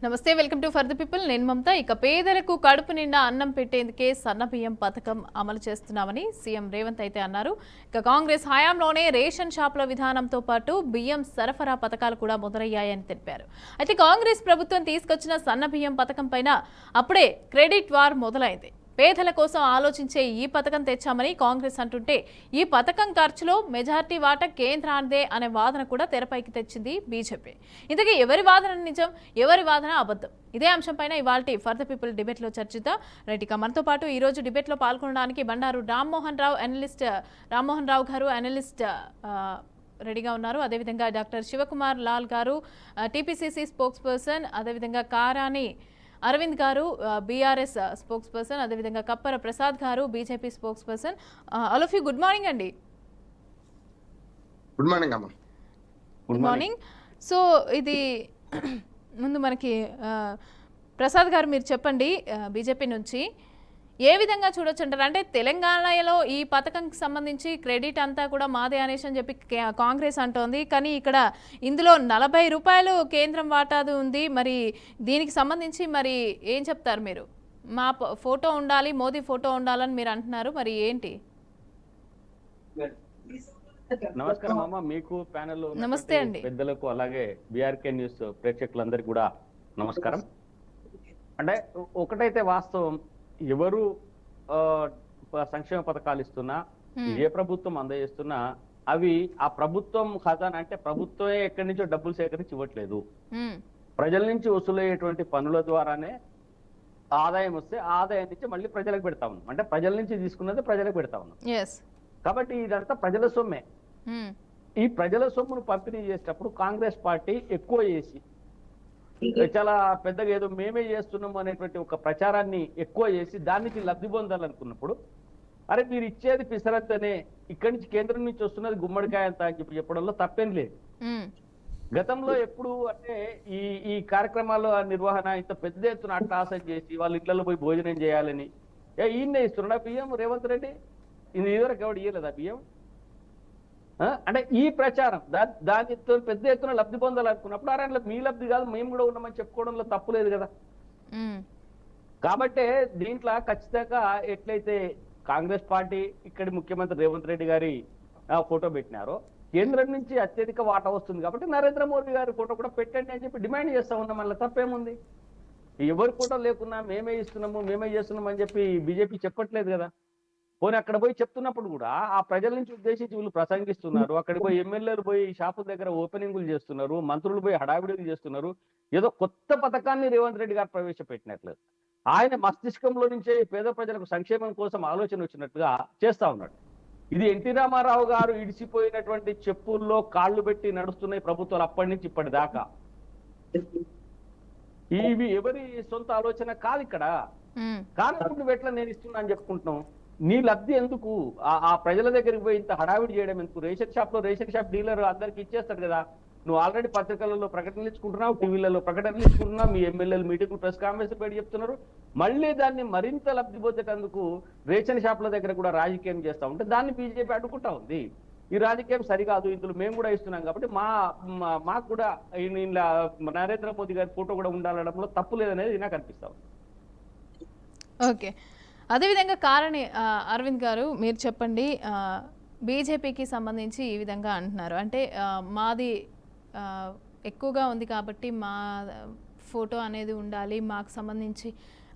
నమస్తే welcome to for the people నేను మమత ఇక పేదలకు కడుపు నిండా అన్నం పెట్టేందుకే సన్నబియ్యం పథకం అమలు చేస్తున్నామని సీఎం రేవంత్ అయితే అన్నారు. ఇక కాంగ్రెస్ హయాంలోనే రేషన్ షాపుల విధానంతో పాటు బియ్యం సరఫరా పథకాలు కూడా మొదలయ్యాయని తెలిపారు. అయితే కాంగ్రెస్ ప్రభుత్వం తీసుకొచ్చిన సన్నబియ్యం పథకం పైన అప్పుడే క్రెడిట్ వార్ మొదలైంది. పేదల కోసం ఆలోచించే ఈ పథకం తెచ్చామని కాంగ్రెస్ అంటుంటే ఈ పథకం ఖర్చులో మెజార్టీ వాటా కేంద్రానిదే అనే వాదన కూడా తెరపైకి తెచ్చింది బీజేపీ. ఇంతకీ ఎవరి వాదన నిజం, ఎవరి వాదన అబద్ధం? ఇదే అంశంపైన ఇవాల్టి ఫర్ ద పీపుల్ డిబేట్లో చర్చిద్దాం. రైట్, ఇక మనతో పాటు ఈ రోజు డిబేట్లో పాల్గొనడానికి బండారు రామ్మోహన్ రావు గారు అనలిస్ట్ రెడీగా ఉన్నారు. అదేవిధంగా డాక్టర్ శివకుమార్ లాల్ గారు టీపీసీసీ స్పోక్స్ పర్సన్, అదేవిధంగా కారాని అరవింద్ గారు బీఆర్ఎస్ స్పోక్స్ పర్సన్, అదేవిధంగా కప్పర ప్రసాద్ గారు BJP spokes person. All of you good morning అండి. గుడ్ మార్నింగ్ అమ్మా. Good morning. సో ఇది ముందు మనకి ప్రసాద్ గారు మీరు చెప్పండి, బీజేపీ నుంచి ఏ విధంగా చూడొచ్చు అంటారు? అంటే తెలంగాణలో ఈ పథకంకి సంబంధించి క్రెడిట్ అంతా కూడా మాదే అనేసి అని చెప్పి కాంగ్రెస్ అంటోంది, కానీ ఇక్కడ ఇందులో 40 రూపాయలు కేంద్రం వాటాది ఉంది. మరి దీనికి సంబంధించి మరి ఏం చెప్తారు మీరు? మా ఫోటో ఉండాలి, మోదీ ఫోటో ఉండాలని మీరు అంటున్నారు, మరి ఏంటి? నమస్కారం అమ్మ, మీకు ప్యానెల్ నమస్తే అండి, పెద్దలకు అలాగే బీఆర్కే న్యూస్ ప్రేక్షకులందరికీ కూడా నమస్కారం. అంటే ఒకటైతే వాస్తవం, ఎవరు సంక్షేమ పథకాలు ఇస్తున్నా, ఏ ప్రభుత్వం అందజేస్తున్నా అవి ఆ ప్రభుత్వం ఖజానా, అంటే ప్రభుత్వమే ఎక్కడి నుంచో డబ్బులు సేకరించి ఇవ్వట్లేదు. ప్రజల నుంచి వసూలయ్యేటువంటి పనుల ద్వారానే ఆదాయం వస్తే ఆదాయం నుంచి మళ్ళీ ప్రజలకు పెడతా ఉన్నాం. అంటే ప్రజల నుంచి తీసుకున్నది ప్రజలకు పెడతా ఉన్నాం. కాబట్టి ఇదంతా ప్రజల సొమ్మే. ఈ ప్రజల సొమ్మును పంపిణీ చేసేటప్పుడు కాంగ్రెస్ పార్టీ ఎక్కువ చేసి చాలా పెద్దగా ఏదో మేమే చేస్తున్నాము అనేటువంటి ఒక ప్రచారాన్ని ఎక్కువ చేసి దానికి లబ్ధి పొందాలనుకున్నప్పుడు, అరే మీరు ఇచ్చేది పిసరత్తనే, ఇక్కడి నుంచి కేంద్రం నుంచి వస్తున్నది గుమ్మడికాయ అంత అని చెప్పి చెప్పడంలో తప్పేం లేదు. గతంలో ఎప్పుడు అంటే ఈ ఈ కార్యక్రమాల నిర్వహణ ఇంత పెద్ద ఎత్తున అట్టాసం చేసి వాళ్ళ ఇళ్లలో పోయి భోజనం చేయాలని ఈయన్నే ఇస్తున్నాడు బియ్యం రేవంత్ రెడ్డి. ఇది ఇదివరకు ఎవడు ఇయ్యలేదా బియ్యం? అంటే ఈ ప్రచారం దానితో పెద్ద ఎత్తున లబ్ధి పొందాలనుకున్నప్పుడు అరే మీ లబ్ధి కాదు మేము కూడా ఉన్నామని చెప్పుకోవడంలో తప్పులేదు కదా. కాబట్టే దీంట్లో ఖచ్చితంగా ఎట్లయితే కాంగ్రెస్ పార్టీ ఇక్కడి ముఖ్యమంత్రి రేవంత్ రెడ్డి గారి ఫోటో పెట్టినారో, కేంద్రం నుంచి అత్యధిక వాటా వస్తుంది కాబట్టి నరేంద్ర మోదీ గారి ఫోటో కూడా పెట్టండి అని చెప్పి డిమాండ్ చేస్తా ఉన్నాం. మళ్ళీ తప్పేముంది? ఎవరి ఫోటో లేకున్నా మేమే ఇస్తున్నాము మేమే చేస్తున్నాము అని చెప్పి బీజేపీ చెప్పట్లేదు కదా. పోనీ అక్కడ పోయి చెప్తున్నప్పుడు కూడా ఆ ప్రజల నుంచి ఉద్దేశించి వీళ్ళు ప్రసంగిస్తున్నారు. అక్కడికి పోయి ఎమ్మెల్యేలు పోయి షాపుల దగ్గర ఓపెనింగ్లు చేస్తున్నారు, మంత్రులు పోయి హడావిడిలు చేస్తున్నారు. ఏదో కొత్త పథకాన్ని రేవంత్ రెడ్డి గారు ప్రవేశపెట్టినట్లేదు. ఆయన మస్తిష్కంలో నుంచే పేద ప్రజలకు సంక్షేమం కోసం ఆలోచన వచ్చినట్టుగా చేస్తా ఉన్నాడు. ఇది ఎన్టీ రామారావు గారు ఇడిసిపోయినటువంటి చెప్పుల్లో కాళ్ళు పెట్టి నడుస్తున్నాయి ప్రభుత్వాలు అప్పటి నుంచి ఇప్పటిదాకా. ఇవి ఎవరి సొంత ఆలోచన కాదు. ఇక్కడ కానుకుంటూ ఎట్లా నేను ఇస్తున్నా అని చెప్పుకుంటున్నాం. నీ లబ్ధి ఎందుకు? ఆ ప్రజల దగ్గరికి పోయి ఇంత హడావిడి చేయడం ఎందుకు? రేషన్ షాప్ డీలర్ అందరికి ఇచ్చేస్తాడు కదా. నువ్వు ఆల్రెడీ పత్రికలలో ప్రకటనలు ఇచ్చుకుంటున్నావు, టీవీలలో ప్రకటనలు ఇచ్చుకుంటున్నావు, మీ ఎమ్మెల్యేలు మీటింగ్ ప్రెస్ కాన్ఫరెన్స్ పెట్టి చెప్తున్నారు. మళ్ళీ దాన్ని మరింత లబ్ధి పొందేటందుకు రేషన్ షాపుల దగ్గర కూడా రాజకీయం చేస్తా ఉంటే దాన్ని బీజేపీ అడ్డుకుంటా ఉంది. ఈ రాజకీయం సరికాదు, ఇందులో మేము కూడా ఇస్తున్నాం కాబట్టి మాకు కూడా ఇలా నరేంద్ర మోదీ గారి ఫోటో కూడా ఉండాలనడంలో తప్పు లేదనేది నాకు అనిపిస్తా ఉంది. ఓకే, అదేవిధంగా కారణి అరవింద్ గారు మీరు చెప్పండి, బీజేపీకి సంబంధించి ఈ విధంగా అంటున్నారు. అంటే మాది ఎక్కువగా ఉంది కాబట్టి మా ఫోటో అనేది ఉండాలి, మాకు సంబంధించి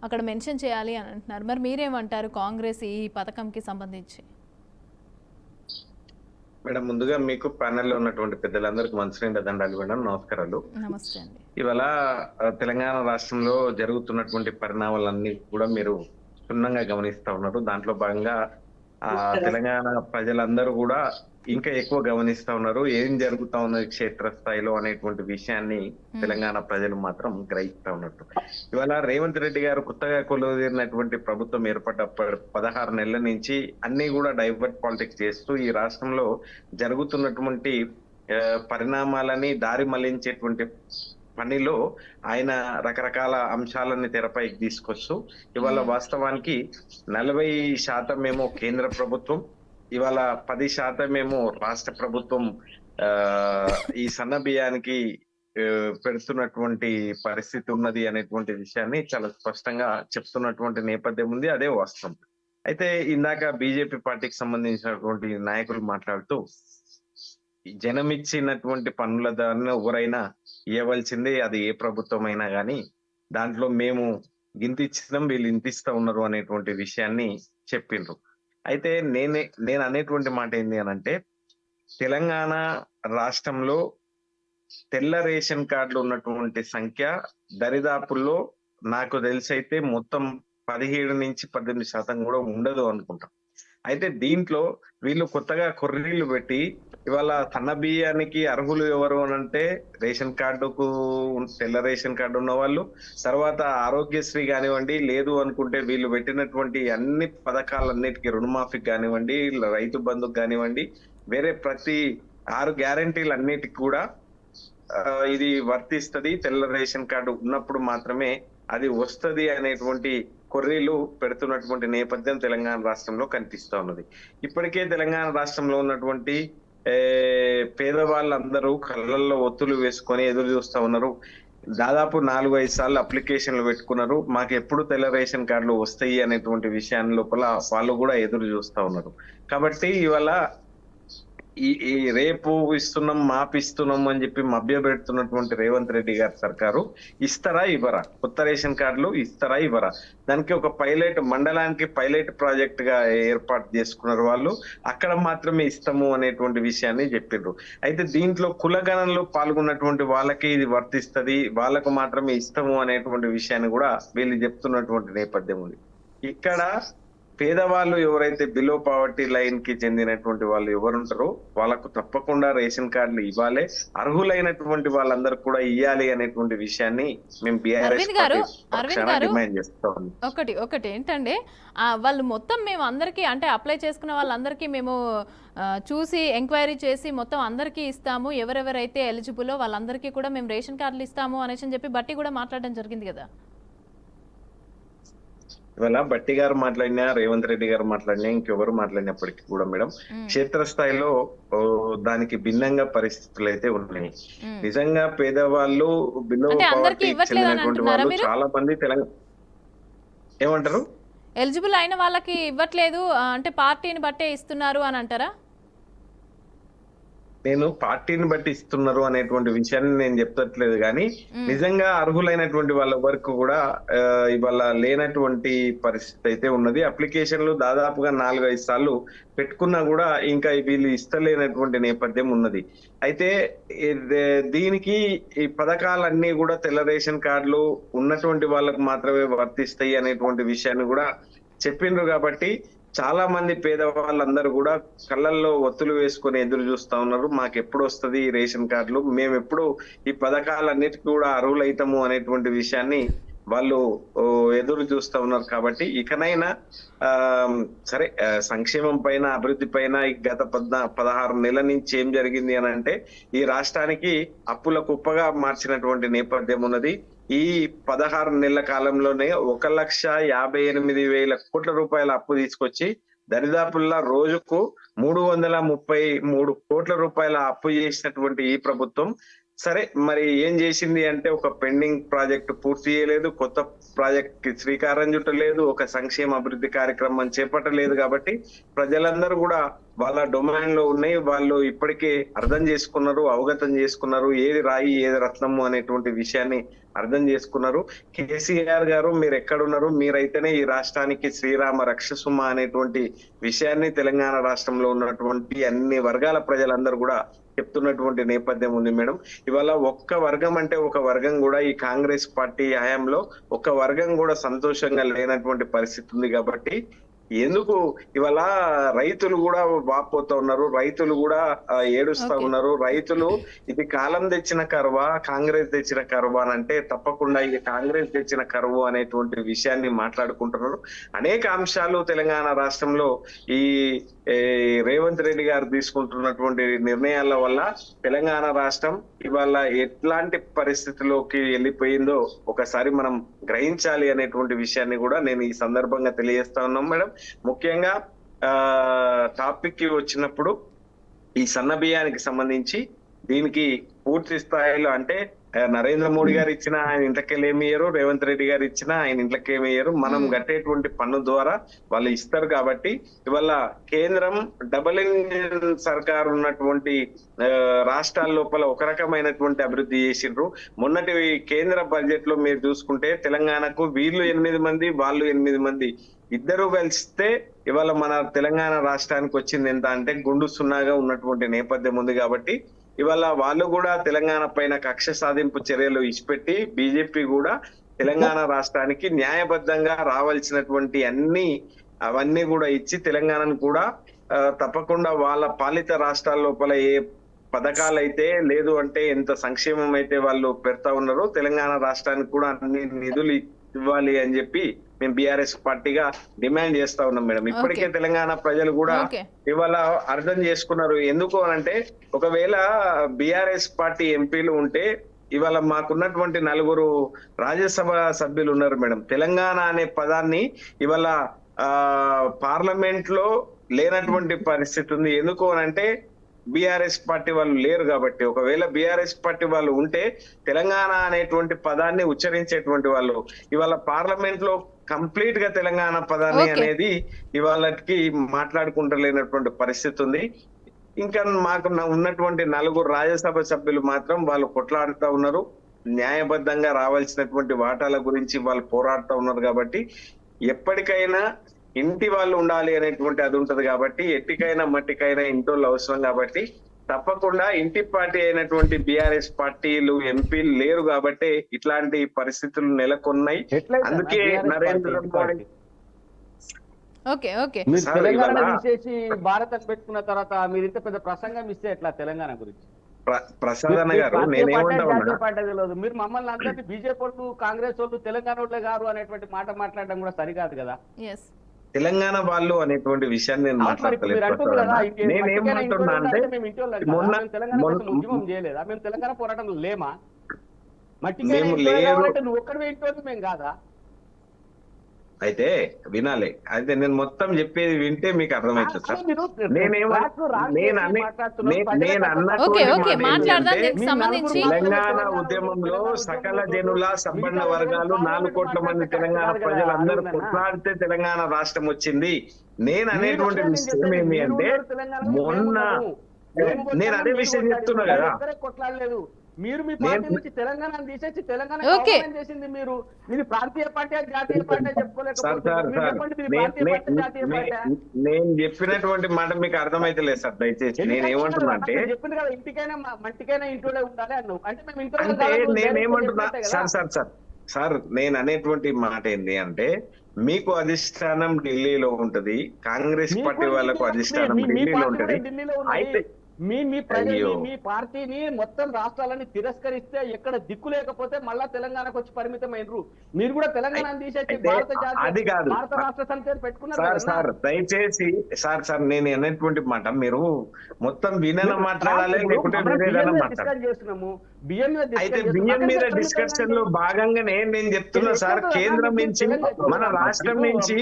అక్కడ మెన్షన్ చేయాలి అని అంటున్నారు. మరి మీరేమంటారు కాంగ్రెస్ ఈ పథకంకి సంబంధించి? మేడం, ముందుగా మీకు ప్యానెల్లో ఉన్నటువంటి పెద్దలందరికీ మంచినీళ్ళ దండాలు మేడం, నమస్కారాలు. నమస్తే అండి. ఇవాళ తెలంగాణ రాష్ట్రంలో జరుగుతున్నటువంటి పరిణామాలన్నీ కూడా మీరు క్షుణ్ణంగా గమనిస్తా ఉన్నారు. దాంట్లో భాగంగా తెలంగాణ ప్రజలందరూ కూడా ఇంకా ఎక్కువ గమనిస్తా ఉన్నారు ఏం జరుగుతా ఉన్నది క్షేత్రస్థాయిలో అనేటువంటి విషయాన్ని తెలంగాణ ప్రజలు మాత్రం గ్రహిస్తా ఉన్నట్టు. ఇవాళ రేవంత్ రెడ్డి గారు కొత్తగా కొలువుదీరినటువంటి ప్రభుత్వం ఏర్పడ్డ 16 నెలల నుంచి అన్ని కూడా డైవర్ట్ పాలిటిక్స్ చేస్తూ ఈ రాష్ట్రంలో జరుగుతున్నటువంటి పరిణామాలని దారి మళ్లించేటువంటి పనిలో ఆయన రకరకాల అంశాలని తెరపైకి తీసుకొస్తూ ఇవాళ వాస్తవానికి 40% ఏమో కేంద్ర ప్రభుత్వం, ఇవాళ 10% ఏమో రాష్ట్ర ప్రభుత్వం ఈ సన్న బియ్యానికి పెడుతున్నటువంటి పరిస్థితి ఉన్నది అనేటువంటి విషయాన్ని చాలా స్పష్టంగా చెప్తున్నటువంటి నేపథ్యం ఉంది. అదే వాస్తవం. అయితే ఇందాక బీజేపీ పార్టీకి సంబంధించినటువంటి నాయకులు మాట్లాడుతూ ఈ జనం ఇచ్చినటువంటి పన్నుల దాన్ని ఎవరైనా ఇవ్వవలసిందే, అది ఏ ప్రభుత్వం అయినా గానీ దాంట్లో మేము గింత ఇచ్చినాం వీళ్ళు ఇంత ఇస్తా ఉన్నారు అనేటువంటి విషయాన్ని చెప్పిండ్రు. అయితే నేను అనేటువంటి మాట ఏంది అనంటే, తెలంగాణ రాష్ట్రంలో తెల్ల రేషన్ కార్డులు ఉన్నటువంటి సంఖ్య దరిదాపుల్లో నాకు తెలిసైతే మొత్తం 17-18% కూడా ఉండదు అనుకుంటా. అయితే దీంట్లో వీళ్ళు కొత్తగా కొర్రీలు పెట్టి ఇవాళ సన్న బియ్యానికి అర్హులు ఎవరు అనంటే రేషన్ కార్డుకు తెల్ల రేషన్ కార్డు ఉన్న వాళ్ళు, తర్వాత ఆరోగ్యశ్రీ కానివ్వండి, లేదు అనుకుంటే వీళ్ళు పెట్టినటువంటి అన్ని పథకాలన్నిటికీ రుణమాఫీకి కానివ్వండి, రైతు బంధుకు కానివ్వండి, వేరే ప్రతి 6 గ్యారంటీలు అన్నిటికి కూడా ఇది వర్తిస్తది, తెల్ల రేషన్ కార్డు ఉన్నప్పుడు మాత్రమే అది వస్తది అనేటువంటి కొర్రీలు పెడుతున్నటువంటి నేపథ్యం తెలంగాణ రాష్ట్రంలో కనిపిస్తా ఉన్నది. ఇప్పటికే తెలంగాణ రాష్ట్రంలో ఉన్నటువంటి పేదవాళ్ళందరూ కళ్ళల్లో ఒత్తులు వేసుకొని ఎదురు చూస్తా ఉన్నారు. దాదాపు 4-5 సార్లు అప్లికేషన్లు పెట్టుకున్నారు. మాకు ఎప్పుడు తెల్ల రేషన్ కార్డులు వస్తాయి అనేటువంటి విషయాన్ని లోపల వాళ్ళు కూడా ఎదురు చూస్తా ఉన్నారు. కాబట్టి ఇవాళ ఈ రేపు ఇస్తున్నాం మాపిస్తున్నాం అని చెప్పి మభ్య పెడుతున్నటువంటి రేవంత్ రెడ్డి గారి సర్కారు ఇస్తారా ఇవ్వరా? కొత్త రేషన్ కార్డులు ఇస్తారా ఇవ్వరా? దానికి ఒక మండలానికి పైలట్ ప్రాజెక్ట్ గా ఏర్పాటు చేసుకున్నారు వాళ్ళు. అక్కడ మాత్రమే ఇస్తాము అనేటువంటి విషయాన్ని చెప్పిండ్రు. అయితే దీంట్లో కులగణంలో పాల్గొన్నటువంటి వాళ్ళకి ఇది వర్తిస్తది, వాళ్ళకు మాత్రమే ఇస్తాము అనేటువంటి విషయాన్ని కూడా వీళ్ళు చెప్తున్నటువంటి నేపథ్యం ఉంది. ఇక్కడ పేదవాళ్ళు ఎవరైతే బిలో పావర్టీ లైన్ కి చెందినటువంటి వాళ్ళు ఎవరుంటారో వాళ్ళకు తప్పకుండా రేషన్ కార్డులు ఇవ్వాలి, అర్హులైనటువంటి వాళ్ళందరూ కూడా ఇవ్వాలి అనేటువంటి విషయాన్ని మేము అరవింద్ గారు డిమాండ్ చేస్తాం. ఒకటి ఏంటంటే వాళ్ళు మొత్తం మేము అందరికీ అంటే అప్లై చేసుకున్న వాళ్ళందరికీ మేము చూసి ఎంక్వైరీ చేసి మొత్తం అందరికీ ఇస్తాము, ఎవరెవరైతే ఎలిజిబుల్లో వాళ్ళందరికీ కూడా మేము రేషన్ కార్డులు ఇస్తాము అనేసి చెప్పి బట్టి కూడా మాట్లాడడం జరిగింది కదా. ఇవాళ బట్టి గారు మాట్లాడినా, రేవంత్ రెడ్డి గారు మాట్లాడినా, ఇంకెవరు మాట్లాడినప్పటికీ కూడా మేడం క్షేత్రస్థాయిలో దానికి భిన్నంగా పరిస్థితులు అయితే ఉన్నాయి. నిజంగా పేదవాళ్ళు బిలో పావర్టీ చెందినటువంటి వాళ్ళు చాలా మంది తెలంగాణ ఏమంటారు, ఎలిజిబుల్ అయిన వాళ్ళకి ఇవ్వట్లేదు అంటే పార్టీని బట్టే ఇస్తున్నారు అని అంటారా? నేను పార్టీని బట్టి ఇస్తున్నారు అనేటువంటి విషయాన్ని నేను చెప్తట్లేదు, కానీ నిజంగా అర్హులైనటువంటి వాళ్ళ వరకు కూడా ఇవాళ లేనటువంటి పరిస్థితి అయితే ఉన్నది. అప్లికేషన్లు దాదాపుగా 4-5 సార్లు పెట్టుకున్నా కూడా ఇంకా వీళ్ళు ఇస్తలేనటువంటి నేపథ్యం ఉన్నది. అయితే దీనికి ఈ పథకాలన్నీ కూడా తెల్ల రేషన్ కార్డులు ఉన్నటువంటి వాళ్ళకు మాత్రమే వర్తిస్తాయి అనేటువంటి విషయాన్ని కూడా చెప్పిండ్రు. కాబట్టి చాలా మంది పేదవాళ్ళందరూ కూడా కళ్ళల్లో ఒత్తులు వేసుకొని ఎదురు చూస్తా ఉన్నారు. మాకు ఎప్పుడు వస్తుంది ఈ రేషన్ కార్డులు, మేము ఎప్పుడు ఈ పథకాలన్నిటికీ కూడా అర్హులైతాము అనేటువంటి విషయాన్ని వాళ్ళు ఎదురు చూస్తా ఉన్నారు. కాబట్టి ఇకనైనా సరే సంక్షేమం పైన అభివృద్ధి పైన గత 16 నెలల నుంచి ఏం జరిగింది అని అంటే ఈ రాష్ట్రానికి అప్పుల కుప్పగా మార్చినటువంటి నేపథ్యం ఉన్నది. ఈ 16 నెలల కాలంలోనే 1,58,000 కోట్ల రూపాయల అప్పు తీసుకొచ్చి దరిదాపుల్లా రోజుకు 333 కోట్ల రూపాయల అప్పు చేసినటువంటి ఈ ప్రభుత్వం సరే మరి ఏం చేసింది అంటే ఒక పెండింగ్ ప్రాజెక్టు పూర్తి చేయలేదు, కొత్త ప్రాజెక్ట్ కి శ్రీకారం చుట్టలేదు, ఒక సంక్షేమ అభివృద్ధి కార్యక్రమం చేపట్టలేదు. కాబట్టి ప్రజలందరూ కూడా వాళ్ళ డొమైన్ లో ఉన్నాయి, వాళ్ళు ఇప్పటికే అర్థం చేసుకున్నారు, అవగతం చేసుకున్నారు, ఏది రాయి ఏది రత్నము అనేటువంటి విషయాన్ని అర్థం చేసుకున్నారు. కేసీఆర్ గారు మీరు ఎక్కడున్నారు, మీరైతేనే ఈ రాష్ట్రానికి శ్రీరామ రక్షసుమ అనేటువంటి విషయాన్ని తెలంగాణ రాష్ట్రంలో ఉన్నటువంటి అన్ని వర్గాల ప్రజలందరూ కూడా చెప్తున్నటువంటి నేపథ్యం ఉంది మేడం. ఇవాళ ఒక్క వర్గం అంటే ఒక వర్గం కూడా ఈ కాంగ్రెస్ పార్టీ హయాంలో ఒక వర్గం కూడా సంతోషంగా లేనటువంటి పరిస్థితి ఉంది. కాబట్టి ఎందుకు ఇవాళ రైతులు కూడా వాపోతా ఉన్నారు, రైతులు కూడా ఏడుస్తా ఉన్నారు. రైతులు ఇది కాలం తెచ్చిన కరువా కాంగ్రెస్ తెచ్చిన కరువా అని అంటే తప్పకుండా ఇది కాంగ్రెస్ తెచ్చిన కరువు అనేటువంటి విషయాన్ని మాట్లాడుకుంటున్నారు. అనేక అంశాలు తెలంగాణ రాష్ట్రంలో ఈ రేవంత్ రెడ్డి గారు తీసుకుంటున్నటువంటి నిర్ణయాల వల్ల తెలంగాణ రాష్ట్రం ఇవాళ ఎట్లాంటి పరిస్థితిలోకి వెళ్ళిపోయిందో ఒకసారి మనం గ్రహించాలి అనేటువంటి విషయాన్ని కూడా నేను ఈ సందర్భంగా తెలియజేస్తా ఉన్నాం మేడం. ముఖ్యంగా టాపిక్ కి వచ్చినప్పుడు ఈ సన్న బియ్యానికి సంబంధించి దీనికి పూర్తి స్థాయిలో అంటే నరేంద్ర మోడీ గారు ఇచ్చిన ఆయన ఇంట్లోకెళ్ళి ఏమి ఇయ్యరు, రేవంత్ రెడ్డి గారు ఇచ్చిన ఆయన ఇంట్లోకి ఏమి ఇయ్యరు. మనం కట్టేటువంటి పన్ను ద్వారా వాళ్ళు ఇస్తారు. కాబట్టి ఇవాళ కేంద్రం డబుల్ ఇంజిన్ సర్కార్ ఉన్నటువంటి రాష్ట్రాల లోపల ఒక రకమైనటువంటి అభివృద్ధి చేసిండ్రు. మొన్నటి కేంద్ర బడ్జెట్ లో మీరు చూసుకుంటే తెలంగాణకు వీళ్ళు 8 మంది, వాళ్ళు 8 మంది ఇద్దరు కలిస్తే ఇవాళ మన తెలంగాణ రాష్ట్రానికి వచ్చింది ఎంత అంటే గుండు సున్నాగా ఉన్నటువంటి నేపథ్యం ఉంది. కాబట్టి ఇవాళ వాళ్ళు కూడా తెలంగాణ పైన కక్ష సాధింపు చర్యలు ఇచ్చిపెట్టి బీజేపీ కూడా తెలంగాణ రాష్ట్రానికి న్యాయబద్ధంగా రావాల్సినటువంటి అవన్నీ కూడా ఇచ్చి తెలంగాణను కూడా తప్పకుండా వాళ్ళ పాలిత రాష్ట్రాల లోపల ఏ పథకాలు అయితే లేదు అంటే ఎంత సంక్షేమం అయితే వాళ్ళు పెడతా ఉన్నారో తెలంగాణ రాష్ట్రానికి కూడా అన్ని నిధులు ఇవ్వాలి అని చెప్పి మేము బీఆర్ఎస్ పార్టీగా డిమాండ్ చేస్తా ఉన్నాం మేడం. ఇప్పటికే తెలంగాణ ప్రజలు కూడా ఇవాళ అర్థం చేసుకున్నారు. ఎందుకు అనంటే ఒకవేళ బీఆర్ఎస్ పార్టీ ఎంపీలు ఉంటే ఇవాళ మాకున్నటువంటి 4 రాజ్యసభ సభ్యులు ఉన్నారు మేడం. తెలంగాణ అనే పదాన్ని ఇవాళ పార్లమెంట్ లో లేనటువంటి పరిస్థితి ఉంది. ఎందుకు అనంటే బీఆర్ఎస్ పార్టీ వాళ్ళు లేరు కాబట్టి. ఒకవేళ బీఆర్ఎస్ పార్టీ వాళ్ళు ఉంటే తెలంగాణ అనేటువంటి పదాన్ని ఉచ్చరించేటువంటి వాళ్ళు ఇవాళ పార్లమెంట్ లో కంప్లీట్ గా తెలంగాణ పదాన్ని అనేది ఇవాళకి మాట్లాడుకుంటలేనటువంటి పరిస్థితి ఉంది. ఇంకా మాకు ఉన్నటువంటి 4 రాజ్యసభ సభ్యులు మాత్రం వాళ్ళు కొట్లాడుతూ ఉన్నారు. న్యాయబద్ధంగా రావాల్సినటువంటి వాటాల గురించి వాళ్ళు పోరాడుతూ ఉన్నారు. కాబట్టి ఎప్పటికైనా ఇంటి వాళ్ళు ఉండాలి అనేటువంటి అది ఉంటది. కాబట్టి ఎట్టికైనా మట్టికైనా ఇంటోళ్ళు అవసరం. కాబట్టి తప్పకుండా ఇంటి పార్టీ అయినటువంటి బీఆర్ఎస్ పార్టీలు ఎంపీలు లేరు కాబట్టి ఇట్లాంటి పరిస్థితులు నెలకొన్నాయి. అందుకే నరేంద్ర మోడీ తెలంగాణ తీసేసి భారత్ అని పెట్టుకున్న తర్వాత మీరు ఇంత పెద్ద ప్రసంగం ఇస్తే ఎట్లా తెలంగాణ గురించి? ప్రసాద్ గారు తెలియదు. మీరు మమ్మల్ని అందరినీ బీజేపీ వాళ్ళు, కాంగ్రెస్ వాళ్ళు తెలంగాణ వాళ్ళే గారు అనేటువంటి మాట మాట్లాడడం కూడా సరికాదు కదా. తెలంగాణ వాళ్ళు అనేటువంటి విషయాన్ని నేను మాట్లాడలేదు. నేనేమంటున్నా అంటే ఉద్యమం చేయలేదా? మేము తెలంగాణ పోరాటంలో లేమా? మేము లేదు. నువ్వు ఒక్కడే ఇంట్లో మేము కాదా? అయితే వినాలి. అయితే నేను మొత్తం చెప్పేది వింటే మీకు అర్థమవుతుంది సార్. తెలంగాణ ఉద్యమంలో సకల జనుల సంపన్న వర్గాలు 4 కోట్ల మంది తెలంగాణ ప్రజలందరూ కొట్లాడితే తెలంగాణ రాష్ట్రం వచ్చింది. నేను అనేటువంటి విషయం ఏమి అంటే మొన్న నేను అదే విషయం చెప్తున్నా కదా. కొట్లాడలేదు. మీరు మీ పార్టీ నుంచి తెలంగాణ తీసేసి తెలంగాణ చేసింది మీరు. ఇది ప్రాంతీయ పార్టీ, జాతీయ పార్టీ నేను చెప్పినటువంటి మాట మీకు అర్థమైతే లేదు సార్. దయచేసి నేను ఏమంటున్నా అంటే చెప్పింది కదా, ఇంటికైనా మట్టికైనా ఇంట్లోనే ఉండాలి అన్నావు. అంటే మేము ఇంట్లో నేనేమంటున్నా సార్ నేను అనేటువంటి మాట ఏంటి అంటే మీకు అధిష్టానం ఢిల్లీలో ఉంటది, కాంగ్రెస్ పార్టీ వాళ్ళకు అధిష్టానం ఢిల్లీలో ఉంటది. అయితే మీ ప్రజలు మీ పార్టీని మొత్తం రాష్ట్రాలని తిరస్కరిస్తే ఎక్కడ దిక్కు లేకపోతే మళ్ళా తెలంగాణకు వచ్చి పరిమితమైనరు. మీరు కూడా తెలంగాణ తీసేసి భారత రాష్ట్ర సమితి పెట్టుకున్నారు. సార్ దయచేసి సార్ నేను అనేటువంటి మాట మీరు మొత్తం వినన మాట్లాడాలి, లేకుంటే చేస్తున్నాము. అయితే బియ్యం మీద డిస్కషన్ లో భాగంగానే నేను చెప్తున్నా సార్. కేంద్రం నుంచి మన రాష్ట్రం నుంచి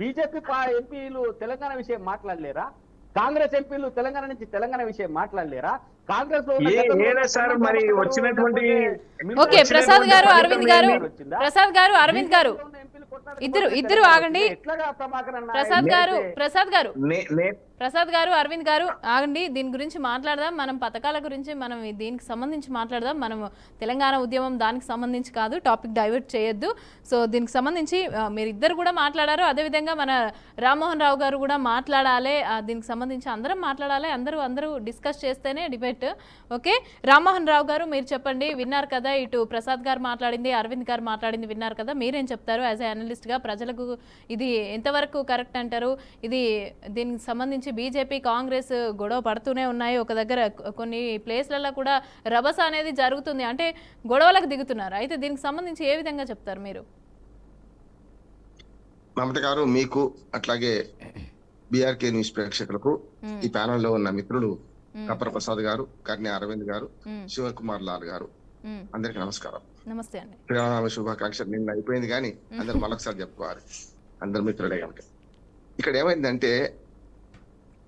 బీజేపీ ఎంపీలు తెలంగాణ విషయం మాట్లాడలేరా? కాంగ్రెస్ ఎంపీలు తెలంగాణ నుంచి తెలంగాణ విషయం మాట్లాడలేరా? కాంగ్రెస్ సార్ మరి వచ్చినటువంటి ప్రసాద్ గారు, అరవింద్ గారు ఇద్దరు ఆగండి. ప్రసాద్ గారు అరవింద్ గారు ఆగండి. దీని గురించి మాట్లాడదాం. మనం పథకాల గురించి మనం దీనికి సంబంధించి మాట్లాడదాం. మనం తెలంగాణ ఉద్యమం దానికి సంబంధించి కాదు, టాపిక్ డైవర్ట్ చేయొద్దు. సో దీనికి సంబంధించి మీరు ఇద్దరు కూడా మాట్లాడారు. అదేవిధంగా మన రామ్మోహన్ రావు గారు కూడా మాట్లాడాలి. దీనికి సంబంధించి అందరం మాట్లాడాలి. అందరూ డిస్కస్ చేస్తేనే డిబేట్. ఓకే, రామ్మోహన్ రావు గారు మీరు చెప్పండి. విన్నారు కదా, ఇటు ప్రసాద్ గారు మాట్లాడింది, అరవింద్ గారు మాట్లాడింది విన్నారు కదా. మీరేం చెప్తారు యాజ్ ఏ అనలిస్ట్ గా? ప్రజలకు ఇది ఎంతవరకు కరెక్ట్ అంటారు? ఇది దీనికి సంబంధించి బీజేపీ కాంగ్రెస్ గొడవ పడుతూనే ఉన్నాయి. ఒక దగ్గర కొన్ని ప్లేస్లలో కూడా రభస అనేది జరుగుతుంది, అంటే గొడవలకు దిగుతున్నారు. అయితే దీనికి సంబంధించి ఏ విధంగా చెప్తారు మీరు? మమత గారు, మీకు అట్లాగే బీఆర్కే న్యూస్ ప్రేక్షకులకు, ఈ ప్యానెల్ లో ఉన్న మిత్రులు కప్పర ప్రసాద్ గారు, కర్ణి అరవింద్ గారు, శివకుమార్ లాల్ గారు, అందరికి నమస్కారం. నమస్తే అండి. శ్రీరామ శుభాకాంక్షలు. నిన్న అయిపోయింది కానీ అందరు మరొకసారి చెప్పుకోవాలి, అందరు మిత్రులే కనుక. ఇక్కడ ఏమైందంటే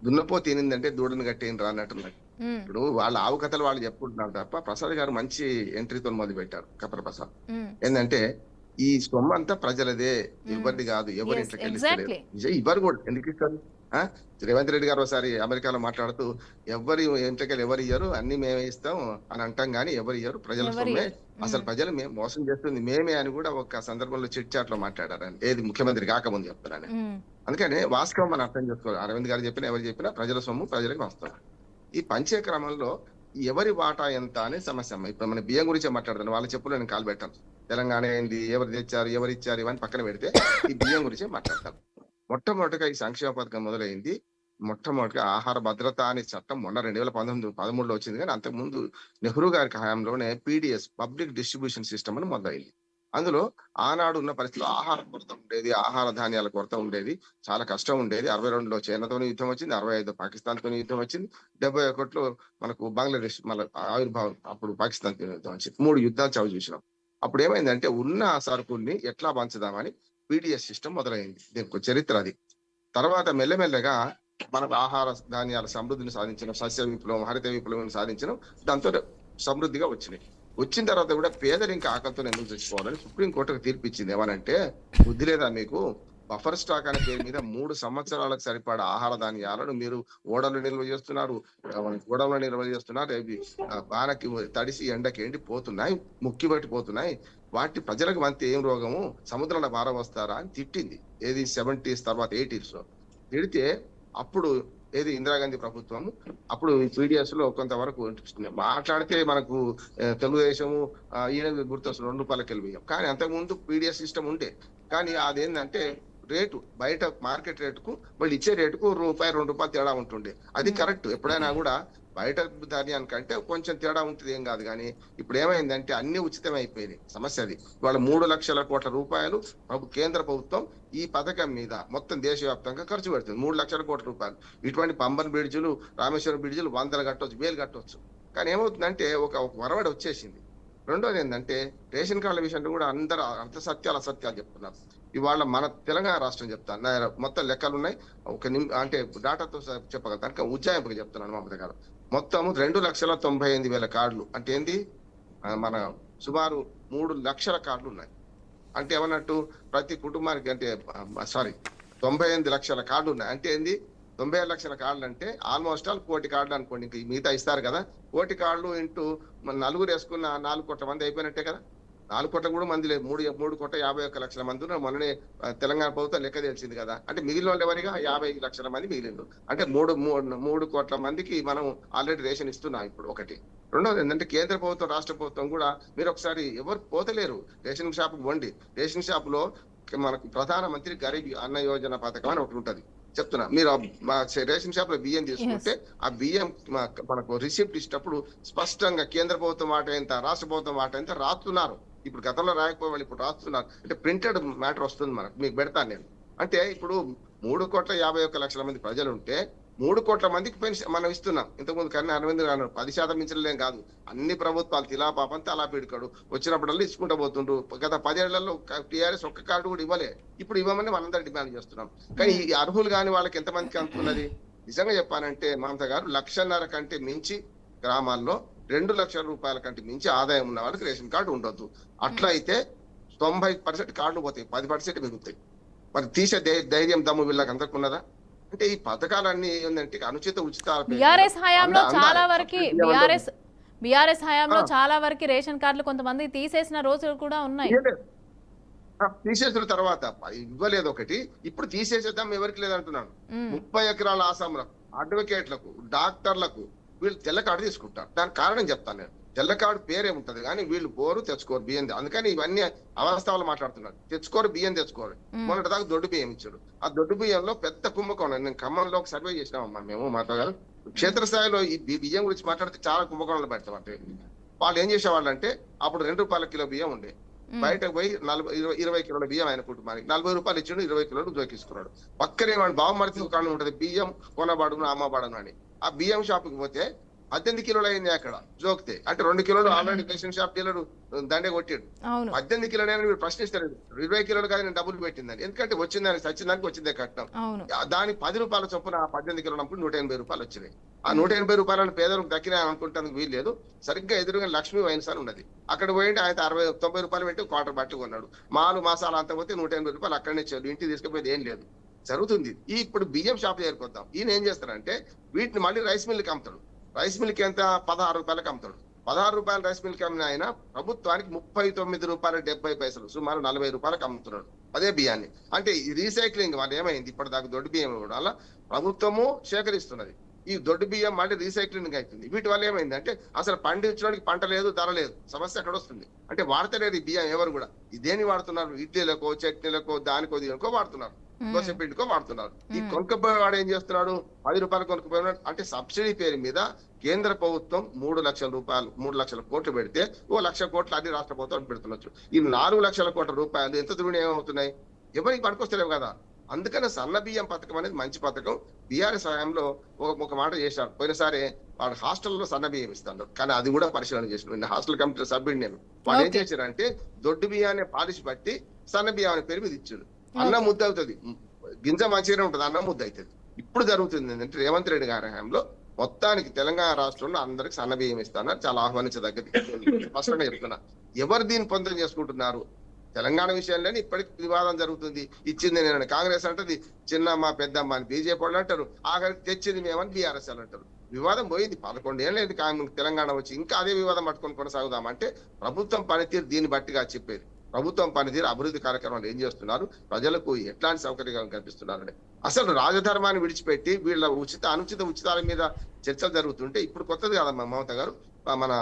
దున్నపో తినిందంటే దూడను కట్టేయని రానట్టున్నది. ఇప్పుడు వాళ్ళ ఆవు కథలు వాళ్ళు చెప్పుకుంటున్నారు తప్ప ప్రసాద్ గారు మంచి ఎంట్రీతో మొదలు పెట్టారు. కపర ప్రసాద్ ఏంటంటే ఈ సొమ్ము అంతా ప్రజలదే, ఎవరిది కాదు, ఎవరి ఇంట్లోకి వెళ్ళిస్తలేదు. ఇవ్వరు కూడా, ఎందుకు ఇస్తారు? రేవంత్ రెడ్డి గారు ఒకసారి అమెరికాలో మాట్లాడుతూ ఎవరి ఇంట్లోకి ఎవరు ఇయ్యరు, అన్ని మేమే ఇస్తాం అని అంటాం, కానీ ఎవరు ఇయ్యరు, ప్రజల సొమ్మే, అసలు ప్రజలు మేము మోసం చేస్తుంది మేమే అని కూడా ఒక సందర్భంలో చిట్ చాట్ లో మాట్లాడారని, ఏది ముఖ్యమంత్రి కాకముందు చెప్తారని. అందుకని వాస్తవం మనం అర్థం చేసుకోవాలి. అరవింద్ గారు చెప్పినా ఎవరు చెప్పినా ప్రజల సొమ్ము ప్రజలకు వస్తాం. ఈ పంచే క్రమంలో ఎవరి వాటా ఎంత అనే సమస్య. ఇప్పుడు మన బియ్యం గురించి మాట్లాడుతాను, వాళ్ళ చెప్పులు నేను కాలు పెట్టాను. తెలంగాణ ఏంది, ఎవరు తెచ్చారు, ఎవరు ఇచ్చారు, ఇవన్నీ పక్కన పెడితే ఈ బియ్యం గురించి మాట్లాడతాను. మొట్టమొదటిగా ఈ సంక్షేమ పథకం మొదలైంది. మొట్టమొదటిగా ఆహార భద్రత అనే చట్టం మొన్న 2013లో వచ్చింది, కానీ అంతకుముందు నెహ్రూ గారి హయాంలోనే PDS, పబ్లిక్ డిస్ట్రిబ్యూషన్ సిస్టమ్ అని మొదలైంది. అందులో ఆనాడు ఉన్న పరిస్థితుల్లో ఆహార కొరత ఉండేది, ఆహార ధాన్యాల కొరత ఉండేది, చాలా కష్టం ఉండేది. 62లో చైనాతో యుద్ధం వచ్చింది, 65 పాకిస్తాన్ తో యుద్ధం వచ్చింది, 71లో మనకు బంగ్లాదేశ్ మళ్ళీ ఆవిర్భావం, అప్పుడు పాకిస్తాన్ తో యుద్ధం వచ్చింది. 3 యుద్ధాలు చవి చూసినాం. అప్పుడు ఏమైందంటే ఉన్న సరుకుల్ని ఎట్లా పంచుదామని PDS సిస్టమ్ మొదలైంది. దీనికి చరిత్ర అది. తర్వాత మెల్లమెల్లగా మనకు ఆహార ధాన్యాల సమృద్ధిని సాధించడం, సస్య విప్లవం, హరిత విప్లవం సాధించడం, దాంతో సమృద్ధిగా వచ్చినాయి. వచ్చిన తర్వాత కూడా పేదరిక ఆకలితో ఎందుకు తెచ్చుకోవాలని సుప్రీంకోర్టుకు తీర్పిచ్చింది. ఏమనంటే, బుద్ధి లేదా మీకు, బఫర్ స్టాక్ అనే పేరు మీద 3 సంవత్సరాలకు సరిపడా ఆహార ధాన్యాలను మీరు ఓడలు నిల్వ చేస్తున్నారు, గోడౌన్లో నిల్వ చేస్తున్నారు. అవి వానకి తడిసి ఎండకి ఎండిపోతున్నాయి, ముక్కి పట్టిపోతున్నాయి. వాటి ప్రజలకు మంచి ఏం రోగము, సముద్రంలో భారం వస్తారా అని తిట్టింది. ఏది 70s తర్వాత 80s లో తిడితే, అప్పుడు ఏది ఇందిరాగాంధీ ప్రభుత్వం, అప్పుడు PDS లో కొంతవరకు మాట్లాడితే మనకు తెలుగుదేశము ఈయన గుర్తొస్తుంది, ₹2 బియ్యం. కానీ అంతకుముందు PDS సిస్టమ్ ఉండే, కానీ అదేంటంటే రేటు బయట మార్కెట్ రేటుకు వాళ్ళు ఇచ్చే రేటుకు ₹2 తేడా ఉంటుండే. అది కరెక్ట్. ఎప్పుడైనా కూడా బయట ధాన్యానికంటే కొంచెం తేడా ఉంటుంది, ఏం కాదు. కానీ ఇప్పుడు ఏమైందంటే అన్ని ఉచితమే అయిపోయినాయి. సమస్య అది. వాళ్ళ 3 లక్షల కోట్ల రూపాయలు కేంద్ర ప్రభుత్వం ఈ పథకం మీద మొత్తం దేశవ్యాప్తంగా ఖర్చు పెడుతుంది. 3 లక్షల కోట్ల రూపాయలు. ఇటువంటి పంబన్ బ్రిడ్జులు, రామేశ్వరం బ్రిడ్జులు 100 కట్టవచ్చు, 1000 కట్టవచ్చు. కానీ ఏమవుతుందంటే ఒక వరవడి వచ్చేసింది. రెండోది ఏంటంటే రేషన్ కార్డుల విషయంలో కూడా అందరూ అర్థ సత్యాలు అసత్యాలు చెప్తున్నారు. ఇవాళ మన తెలంగాణ రాష్ట్రం చెప్తాను, మొత్తం లెక్కలు ఉన్నాయి, అంటే డాటాతో చెప్పగలుగుతాను, ఉజ్జాయింపుగా చెప్తున్నాను మమత గారు. మొత్తము 2,98,000 కార్డులు అంటే ఏంది, మన సుమారు 3 లక్షల కార్డులు ఉన్నాయి. అంటే ఏమన్నట్టు, ప్రతి కుటుంబానికి అంటే 98 లక్షల కార్డులు ఉన్నాయి. అంటే ఏంది, 95 లక్షల కార్డులు అంటే ఆల్మోస్ట్ ఆల్ 1 కోటి కార్డులు అనుకోండి. ఇంక మిగతా ఇస్తారు కదా, 1 కోటి కార్డులు ఇంటూ మన నలుగురు వేసుకున్న 4 కోట్ల మంది అయిపోయినట్టే కదా. 4 కోట్ల కూడా మంది లేదు, 3,51 లక్షల మంది ఉన్నారు. మొన్ననే తెలంగాణ ప్రభుత్వం లెక్క తెలిసింది కదా. అంటే మిగిలిన వాళ్ళు ఎవరిగా 50 లక్షల మంది మిగిలిండు. అంటే 3 కోట్ల మందికి మనం ఆల్రెడీ రేషన్ ఇస్తున్నాం ఇప్పుడు. ఒకటి. రెండోది ఏంటంటే కేంద్ర ప్రభుత్వం, రాష్ట్ర ప్రభుత్వం కూడా మీరు ఒకసారి ఎవరు పోతలేరు రేషన్ షాప్ వండి. రేషన్ షాప్ లో మనకు ప్రధానమంత్రి గరీబ్ అన్న యోజన పథకం అని ఒకటి ఉంటది. చెప్తున్నా, మీరు రేషన్ షాప్ లో బియ్యం తీసుకుంటే ఆ బియ్యం మనకు రిసిప్ట్ ఇచ్చినప్పుడు స్పష్టంగా కేంద్ర ప్రభుత్వం వాట ఎంత, రాష్ట్ర ప్రభుత్వం వాట ఎంత రాస్తున్నారు. ఇప్పుడు గతంలో రాయకపోయి వాళ్ళు ఇప్పుడు రాస్తున్నారు. అంటే ప్రింటెడ్ మ్యాటర్ వస్తుంది మనకు, మీకు పెడతాను నేను. అంటే ఇప్పుడు 3,51 లక్షల మంది ప్రజలు ఉంటే 3 కోట్ల మందికి పెన్షన్ మనం ఇస్తున్నాం. ఇంతకుముందు కన్నా అరవింద్ గారు 10% మించలేం కాదు. అన్ని ప్రభుత్వాలు తిలా పాపం తలా పెడుకాడు, వచ్చినప్పుడల్లా ఇచ్చుకుంటూ పోతుండ్రు. గత 10 ఏళ్లలో TRS ఒక్క కార్డు కూడా ఇవ్వలే. ఇప్పుడు ఇవ్వమని మనందరూ డిమాండ్ చేస్తున్నాం. కానీ ఈ అర్హులు కాని వాళ్ళకి ఎంతమందికి అందుతున్నది? నిజంగా చెప్పానంటే మమత గారు, 1,50,000 కంటే మించి గ్రామాల్లో 2 లక్షల రూపాయల కంటే మించి ఆదాయం ఉన్న వాళ్ళకి రేషన్ కార్డు ఉండొద్దు. అట్లా అయితే 90% కార్డులు పోతాయి, 10% మిగులుతాయి. మరి తీసే ధైర్యం దమ్ము వీళ్ళకి అందరికి ఉన్నదా? అంటే ఈ పథకాలన్నీ ఏంటంటే అనుచిత ఉచితాల బీఆర్ఎస్ హయాంలో చాలా వరకు రేషన్ కార్డులు కొంతమంది తీసేసిన రోజులు కూడా ఉన్నాయి. తీసేసిన తర్వాత ఇవ్వలేదు ఒకటి, ఇప్పుడు తీసేసేద్దాం ఎవరికి లేదంటున్నాను. 30 ఎకరాల ఆసాములకు, అడ్వకేట్లకు, డాక్టర్లకు వీళ్ళు తెల్ల కార్డు తీసుకుంటారు. దానికి కారణం చెప్తాను నేను. తెల్ల కార్డు పేరే ఉంటది కానీ వీళ్ళు పోరు, తెచ్చుకోరు బియ్యం. అందుకని ఇవన్నీ అవాస్తవాలు మాట్లాడుతున్నారు. తెచ్చుకోరు, బియ్యం తెచ్చుకోరు. మొన్నటి దాకా దొడ్డు బియ్యం ఇచ్చారు. ఆ దొడ్డు బియ్యంలో పెద్ద కుంభకోణం. నేను ఖమ్మంలో ఒక సర్వే చేసినామమ్మా మేము, మాతో గారు. క్షేత్రస్థాయిలో ఈ బియ్యం గురించి మాట్లాడితే చాలా కుంభకోణాలు పెడతామంటే, వాళ్ళు ఏం చేసేవాళ్ళు అంటే, అప్పుడు ₹2 కిలో బియ్యం ఉండే, బయటకు పోయి 20 కిలోల బియ్యం ఆయన కుటుంబానికి ₹40 ఇచ్చిండు, 20 కిలోలు జోకిస్తున్నాడు. పక్కనే వాడు బావమరిది దుకాణం ఉంటది, బియ్యం కొనబడును అమ్మబడును అని. ఆ బియ్యం షాపుకి పోతే 18 కిలోలు అయింది అక్కడ జోక్తే. అంటే 2 కిలోలు already ration shop dealer Dande కొట్టాడు. అవును 18 కిలోలు అయినా మీరు ప్రశ్నిస్తారు. 20 కిలోలు కాదు నేను డబ్బులు పెట్టిందని. ఎందుకంటే వచ్చిందని సచ్చిందానికి వచ్చిందే కట్నం. అవును దాని 10 రూపాయల చొప్పున 18 కిలోలు అప్పుడు 180 రూపాయలు వచ్చినాయి. ఆ 180 రూపాయలను పేదలకు దక్కినా అనుకుంటానికి వీలు లేదు. సరిగ్గా ఎదురుగా లక్ష్మీ వైన్స్ అని ఉన్నది. అక్కడ పోయింటే ఆయన 90 రూపాయలు పెట్టి క్వార్టర్ బాటిల్ కొన్నాడు. మాలు మాసాలు అంత పోతే 180 రూపాయలు అక్కడనే ఇచ్చాడు. ఇంటికి తీసుకుపోయేది ఏం లేదు. జరుగుతుంది. ఇప్పుడు బియ్యం షాప్ చేరుకొద్దాం. ఈయన ఏం చేస్తారంటే వీటిని మళ్ళీ రైస్ మిల్కి అమ్ముతాడు. రైస్ మిల్కి ఎంత 16 రూపాయలకు అమ్ముతాడు. 16 రూపాయల రైస్ మిల్కి అమ్మిన ఆయన ప్రభుత్వానికి 39 రూపాయలు 70 పైసలు సుమారు 40 రూపాయలకు అమ్ముతున్నాడు అదే బియ్యాన్ని. అంటే ఈ రీసైక్లింగ్ వాళ్ళు ఏమైంది ఇప్పటి దాకా దొడ్డు బియ్యం కూడా ప్రభుత్వము సేకరిస్తున్నది. ఈ దొడ్డు బియ్యం మళ్ళీ రీసైక్లింగ్ అవుతుంది. వీటి వల్ల ఏమైంది అంటే అసలు పండించడానికి పంట లేదు, ధర లేదు, సమస్య ఎక్కడ వస్తుంది అంటే వాడతలేరు ఈ బియ్యం ఎవరు కూడా. దేని వాడుతున్నారు? ఇడ్లీలకో చట్నీలకో దానికో దీనికో వాడుతున్నారు, దోశ పిండికో వాడుతున్నారు. ఈ కొనుక్కపోయే వాడు ఏం చేస్తున్నాడు? 10 రూపాయలు కొనుక్కుపోయినాడు. అంటే సబ్సిడీ పేరు మీద కేంద్ర ప్రభుత్వం 3 లక్షల రూపాయలు 3 లక్షల కోట్లు పెడితే 1 లక్ష కోట్లు అన్ని రాష్ట్ర ప్రభుత్వాలు పెడుతున్నచ్చు. ఈ 4 లక్షల కోట్ల రూపాయలు ఎంత దుర్వినియోగం అవుతున్నాయి? ఎవరికి పనికొస్తలేవు కదా. అందుకనే సన్న బియ్యం పథకం అనేది మంచి పథకం. బీఆర్ఎస్ హయాంలో ఒక మాట చేశారు. పోయినసారి వాడు హాస్టల్లో సన్న బియ్యం ఇస్తాడు, కానీ అది కూడా పరిశీలన చేసిన హాస్టల్ కమిటీ సభ్యుడు నేను. వాళ్ళు ఏం చేశారంటే దొడ్డు బియ్యాన్ని పాలిష్ పట్టి సన్న బియ్యం అనే పేరు మీద ఇచ్చాడు. అన్నం ముద్ద అవుతుంది, గింజ మంచిగానే ఉంటుంది, అన్నం ముద్ద అవుతుంది. ఇప్పుడు జరుగుతుంది ఏంటంటే రేవంత్ రెడ్డి గారి హయాంలో మొత్తానికి తెలంగాణ రాష్ట్రంలో అందరికి సన్న బియ్యం ఇస్తాన్నారు. చాలా ఆహ్వానించదగ్గది. స్పష్టంగా చెప్తున్నా. ఎవరు దీన్ని పొందం చేసుకుంటున్నారు? తెలంగాణ విషయంలోనే ఇప్పటికి వివాదం జరుగుతుంది. ఇచ్చింది నేను కాంగ్రెస్ అంటది, చిన్నమ్మ పెద్దమ్మ అని బీజేపీ వాళ్ళు అంటారు, ఆఖరికి తెచ్చింది మేమని బీఆర్ఎస్ వాళ్ళు అంటారు. వివాదం పోయింది. 11 ఏళ్ళైంది తెలంగాణ వచ్చి ఇంకా అదే వివాదం పట్టుకొని కొనసాగుదామంటే ప్రభుత్వం పనితీరు దీన్ని బట్టిగా చెప్పేది. ప్రభుత్వం పనితీరు అభివృద్ధి కార్యక్రమాలు ఏం చేస్తున్నారు, ప్రజలకు ఎట్లాంటి సౌకర్యాలు కల్పిస్తున్నారని. అసలు రాజధర్మాన్ని విడిచిపెట్టి వీళ్ళ అనుచిత ఉచితాల మీద చర్చలు జరుగుతుంటే ఇప్పుడు కొత్తది కాదమ్మా మమత గారు. మన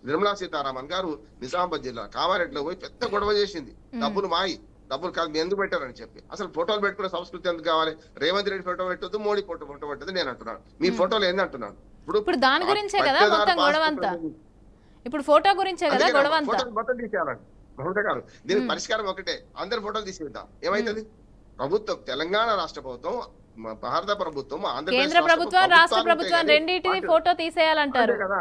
నిర్మలా సీతారామన్ గారు నిజామాబాద్ జిల్లా కామారెడ్డిలో పోయి పెద్ద గొడవ చేసింది. డబ్బులు మాయి, డబ్బులు కాదు మీ ఎందుకు పెట్టారని చెప్పి. అసలు ఫోటోలు పెట్టుకునే సంస్కృతి ఎందుకు కావాలి? రేవంత్ రెడ్డి ఫోటో పెట్టొద్దు, మోడీ ఫోటో పెట్టదు నేను అంటున్నాను. మీ ఫోటోలు ఏందంటున్నాను. ఇప్పుడు దాని గురించే కదా మొత్తం గొడవ అంతా. ఇప్పుడు ఫోటో గురించే కదా గొడవ అంతా. మొత్తం తీసేయాలండి మమత గారు. దీనికి పరిష్కారం ఒకటే, అందరి ఫోటోలు తీసేద్దాం. ఏమైతుంది? ప్రభుత్వం తెలంగాణ రాష్ట్ర ప్రభుత్వం, భారత ప్రభుత్వం, కేంద్ర ప్రభుత్వం, రాష్ట్ర ప్రభుత్వం రెండింటిని ఫోటో తీసేయాలంటారు కదా.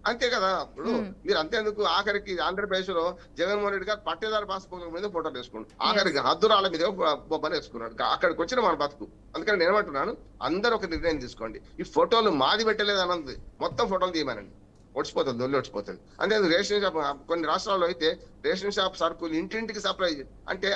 అంతే కదా. ఇప్పుడు మీరు అంతేందుకు ఆఖరికి ఆంధ్రప్రదేశ్ లో జగన్మోహన్ రెడ్డి గారు పట్టేదారు పాస్పోర్ట్ మీద ఫోటోలు వేసుకున్నాడు. ఆఖరికి హద్దురాల మీద బొబ్బని వేసుకున్నాడు. అక్కడికి వచ్చిన మన బతుకు. అందుకని నేను ఏమంటున్నాను, అందరూ ఒక నిర్ణయం తీసుకోండి. ఈ ఫోటోలు మాది పెట్టలేదు అన్నది మొత్తం ఫోటోలు తీయమనండి. ఒడిచిపోతుంది, దొల్లి ఒడిచిపోతుంది. అంతే రేషన్ షాప్ కొన్ని రాష్ట్రాల్లో అయితే రేషన్ షాప్ సరుకులు ఇంటింటికి సప్లై అంటే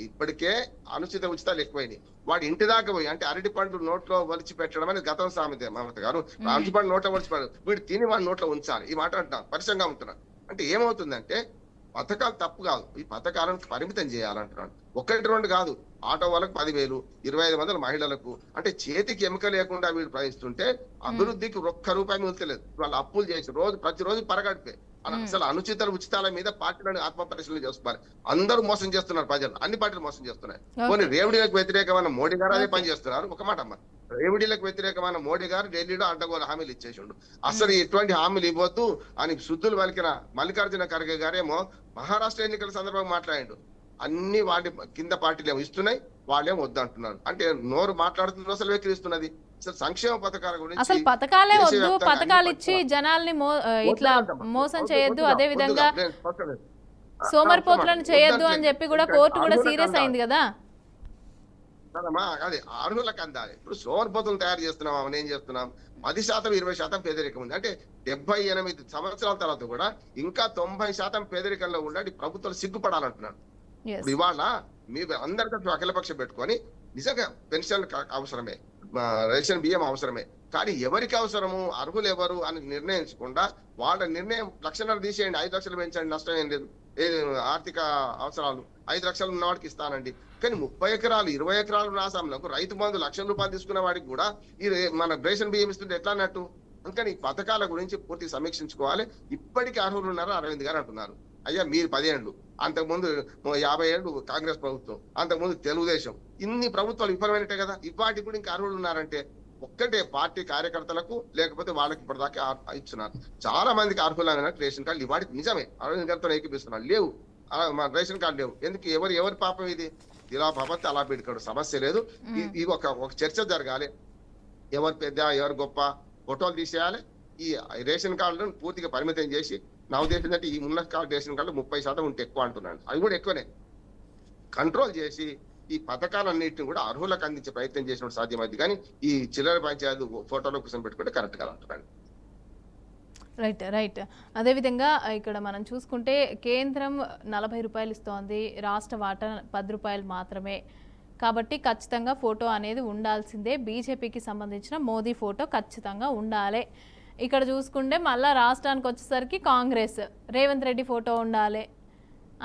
ఇప్పటికే అనుచిత ఉచితాలు ఎక్కువైనాయి. వాడు ఇంటి దాకా పోయి అంటే అరటి పండు నోట్లో వలిచి పెట్టడం అనేది గతం సామెత మమత గారు. అరటి పండు నోట్లో వలిచి పెట్టడం, వీడు తిని వాడి నోట్లో ఉంచాలి. ఈ మాట అంటున్నాను, పరిశ్రమగా ఉంటున్నాను. అంటే ఏమవుతుందంటే పథకాలు తప్పు కాదు, ఈ పథకాలను పరిమితం చేయాలంటున్నాను. 1-2 కాదు. ఆటో వాళ్ళకు 10,000, 2500 మహిళలకు. అంటే చేతికి ఎముక లేకుండా వీడు ప్రయత్నిస్తుంటే అభివృద్ధికి ఒక్క రూపాయి మిగులుతలేదు. వాళ్ళు అప్పులు చేసి ప్రతిరోజు పరగడిపే. అసలు అనుచిత ఉచితాల మీద పార్టీలను ఆత్మ పరిశీలన చేసుకోవాలి. అందరూ మోసం చేస్తున్నారు ప్రజలు, అన్ని పార్టీలు మోసం చేస్తున్నాయి. కొన్ని రేవడీలకు వ్యతిరేకమైన మోడీ గారు అదే పని చేస్తున్నారు. ఒక మాట అమ్మ, రేవడీలకు వ్యతిరేకమైన మోడీ గారు ఢిల్లీలో అడ్డగోలు హామీలు ఇచ్చేసిండు. అసలు ఎటువంటి హామీలు ఇవ్వద్దు అని శుద్ధులు పలికిన మల్లికార్జున ఖర్గే గారేమో మహారాష్ట్ర ఎన్నికల సందర్భంగా మాట్లాడిండు. అన్ని వాటి కింద పార్టీలు ఏమో ఇస్తున్నాయి, వాళ్ళేమో వద్దంటున్నారు. అంటే నోరు మాట్లాడుతున్న అసలు వెక్కిరిస్తున్నది. అసలు సంక్షేమ పథకాల గురించి అసలు పథకాలే వద్దు, పథకాలు ఇచ్చి జనాల్ని ఇట్లా మోసం చేయొద్దు, అదే విధంగా సోమరిపోతులను చేయొద్దు అని చెప్పి కూడా కోర్టు కూడా సీరియస్ అయింది కదా. అదే అర్హులకు అందాలి. ఇప్పుడు సోమరిపోతులు తయారు చేస్తున్నాం, మనం ఏం చేస్తున్నాం? 10% 20% పేదరికం ఉంది. అంటే 78 సంవత్సరాల తర్వాత కూడా ఇంకా 90% పేదరికంలో ఉండి ప్రభుత్వాలు సిగ్గుపడాలంటున్నాడు. ఇవాళ మీ అందరికీ అఖిలపక్షం పెట్టుకొని నిజంగా పెన్షన్ అవసరమే, రేషన్ బియ్యం అవసరమే, కానీ ఎవరికి అవసరము, అర్హులు ఎవరు అని నిర్ణయించకుండా వాళ్ళ నిర్ణయం 1 లక్షలు తీసేయండి, 5 లక్షలు పెంచండి, నష్టం ఏం లేదు. ఆర్థిక అవసరాలు 5 లక్షలు ఉన్నవాడికి ఇస్తానండి. కానీ 30 ఎకరాలు 20 ఎకరాలు రాసాంలకు రైతు బంధు 1 లక్షల రూపాయలు తీసుకున్న వాడికి కూడా ఈ మన రేషన్ బియ్యం ఇస్తుంటే ఎట్లా అన్నట్టు? అందుకని ఈ పథకాల గురించి పూర్తి సమీక్షించుకోవాలి. ఇప్పటికీ అర్హులు ఉన్నారు అరవింద్ గారు అంటున్నారు. అయ్యా మీరు 10 ఏళ్ళు, అంతకుముందు 50 ఏళ్ళు కాంగ్రెస్ ప్రభుత్వం, అంతకుముందు తెలుగుదేశం, ఇన్ని ప్రభుత్వాలు విఫలమైనట్టే కదా. ఇవాటికి కూడా ఇంకా అర్హులు ఉన్నారంటే ఒక్కటే పార్టీ కార్యకర్తలకు, లేకపోతే వాళ్ళకి ఇప్పటిదాకా ఇస్తున్నారు. చాలా మందికి అర్హులైన రేషన్ కార్డు ఇవాటికి నిజమే అరవింద్ గారితో ఏకీపిస్తున్నారు, లేవు మన రేషన్ కార్డు లేవు. ఎందుకు? ఎవరి పాపం ఇది? ఇలా పాపం అలా పెట్టుకోడు, సమస్య లేదు. ఇది ఒక చర్చ జరగాలి. ఎవరు పెద్ద ఎవరు గొప్ప, ఫోటోలు తీసేయాలి. ఈ రేషన్ కార్డులను పూర్తిగా పరిమితం చేసి, నా ఉద్దేశం ఏంటంటే ఈ ఉన్న రేషన్ కార్డు 30% ఉంటే ఎక్కువ అంటున్నాను, అవి కూడా ఎక్కువనే కంట్రోల్ చేసి ఈ పథకాలన్నింటిని కూడా అర్హులకు అందించే ప్రయత్నం చేసినప్పుడు సాధ్యమైంది. కానీ ఈ చిల్లర పంచాయతీ ఫోటోలో కూర్చొని పెట్టుకుంటే కరెక్ట్ కాదు అంటున్నాను. రైట్. అదేవిధంగా ఇక్కడ మనం చూసుకుంటే కేంద్రం 40 రూపాయలు ఇస్తోంది, రాష్ట్ర వాటా 10 రూపాయలు మాత్రమే. కాబట్టి ఖచ్చితంగా ఫోటో అనేది ఉండాల్సిందే. బీజేపీకి సంబంధించిన మోదీ ఫోటో ఖచ్చితంగా ఉండాలి. ఇక్కడ చూసుకుంటే మళ్ళీ రాష్ట్రానికి వచ్చేసరికి కాంగ్రెస్ రేవంత్ రెడ్డి ఫోటో ఉండాలి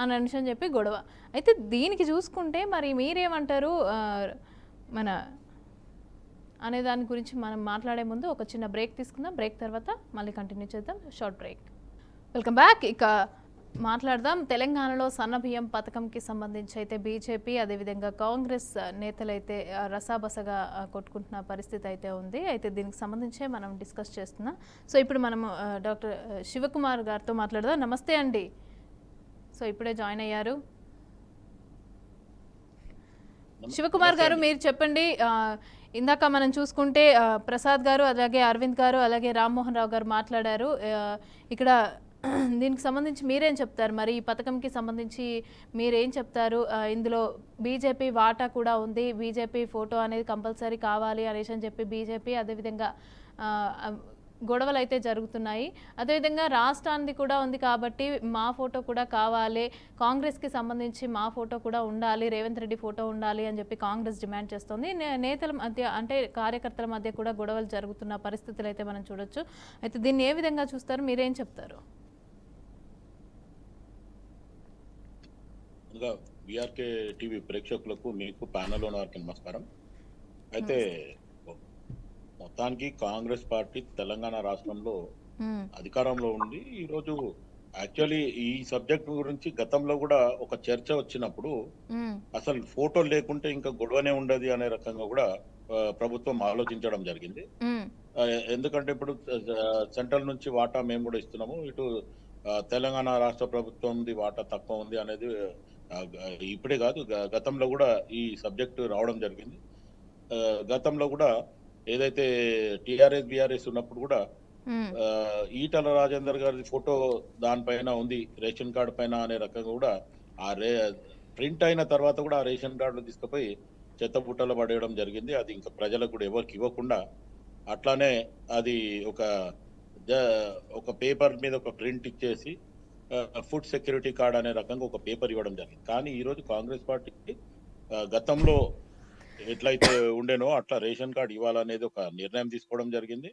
అని అని చెప్పి గొడవ. అయితే దీనికి చూసుకుంటే మరి మీరేమంటారు మన అనే దాని గురించి మనం మాట్లాడే ముందు ఒక చిన్న బ్రేక్ తీసుకుందాం. బ్రేక్ తర్వాత మళ్ళీ కంటిన్యూ చేద్దాం. Short break. Welcome back. ఇక మాట్లాడదాం. తెలంగాణలో సన్నబియ్యం పథకంకి సంబంధించి అయితే బీజేపీ అదేవిధంగా కాంగ్రెస్ నేతలైతే రసాబసగా కొట్టుకుంటున్న పరిస్థితి అయితే ఉంది. అయితే దీనికి సంబంధించే మనం డిస్కస్ చేస్తున్నాం. సో ఇప్పుడు మనము డాక్టర్ శివకుమార్ గారితో మాట్లాడదాం. నమస్తే అండి. సో ఇప్పుడే జాయిన్ అయ్యారు. శివకుమార్ గారు, మీరు చెప్పండి. ఇందాక మనం చూసుకుంటే ప్రసాద్ గారు, అలాగే అరవింద్ గారు, అలాగే రామ్మోహన్ రావు గారు మాట్లాడారు. ఇక్కడ దీనికి సంబంధించి మీరేం చెప్తారు? మరి ఈ పథకంకి సంబంధించి మీరేం చెప్తారు? ఇందులో బీజేపీ వాటా కూడా ఉంది, బీజేపీ ఫోటో అనేది కంపల్సరీ కావాలి అనేసి అని చెప్పి బీజేపీ అదేవిధంగా గొడవలు అయితే జరుగుతున్నాయి. అదేవిధంగా రాష్ట్రానికి కూడా ఉంది కాబట్టి మా ఫోటో కూడా కావాలి, కాంగ్రెస్కి సంబంధించి మా ఫోటో కూడా ఉండాలి, రేవంత్ రెడ్డి ఫోటో ఉండాలి అని చెప్పి కాంగ్రెస్ డిమాండ్ చేస్తుంది. నేతల మధ్య అంటే కార్యకర్తల మధ్య కూడా గొడవలు జరుగుతున్న పరిస్థితులు అయితే మనం చూడొచ్చు. అయితే దీన్ని ఏ విధంగా చూస్తారు? మీరేం చెప్తారు? బీఆర్కే టీవీ ప్రేక్షకులకు, మీకు ప్యానల్ ఉన్న వారికి నమస్కారం. అయితే మొత్తానికి కాంగ్రెస్ పార్టీ తెలంగాణ రాష్ట్రంలో అధికారంలో ఉంది. ఈరోజు యాక్చువల్లీ ఈ సబ్జెక్ట్ గురించి గతంలో కూడా ఒక చర్చ వచ్చినప్పుడు అసలు ఫోటో లేకుంటే ఇంకా గొడవనే ఉండదు అనే రకంగా కూడా ప్రభుత్వం ఆలోచించడం జరిగింది. ఎందుకంటే ఇప్పుడు సెంట్రల్ నుంచి వాటా మేము కూడా ఇస్తున్నాము, ఇటు తెలంగాణ రాష్ట్ర ప్రభుత్వంది వాటా తక్కువ ఉంది అనేది ఇప్పుడే కాదు, గతంలో కూడా ఈ సబ్జెక్టు రావడం జరిగింది. గతంలో కూడా ఏదైతే టిఆర్ఎస్ బిఆర్ఎస్ ఉన్నప్పుడు కూడా ఈటల రాజేందర్ గారి ఫోటో దానిపైన ఉంది, రేషన్ కార్డు పైన అనే రకంగా కూడా ఆ ప్రింట్ అయిన తర్వాత కూడా ఆ రేషన్ కార్డులు తీసుకుపోయి చెత్తబుట్టలో పడేయడం జరిగింది. అది ఇంకా ప్రజలకు కూడా ఎవరికి ఇవ్వకుండా అట్లానే అది ఒక పేపర్ మీద ఒక ప్రింట్ ఇచ్చేసి ఫుడ్ సెక్యూరిటీ కార్డ్ అనే రకంగా ఒక పేపర్ ఇవ్వడం జరిగింది. కానీ ఈరోజు కాంగ్రెస్ పార్టీకి గతంలో ఎట్లయితే ఉండేనో అట్లా రేషన్ కార్డు ఇవ్వాలనేది ఒక నిర్ణయం తీసుకోవడం జరిగింది.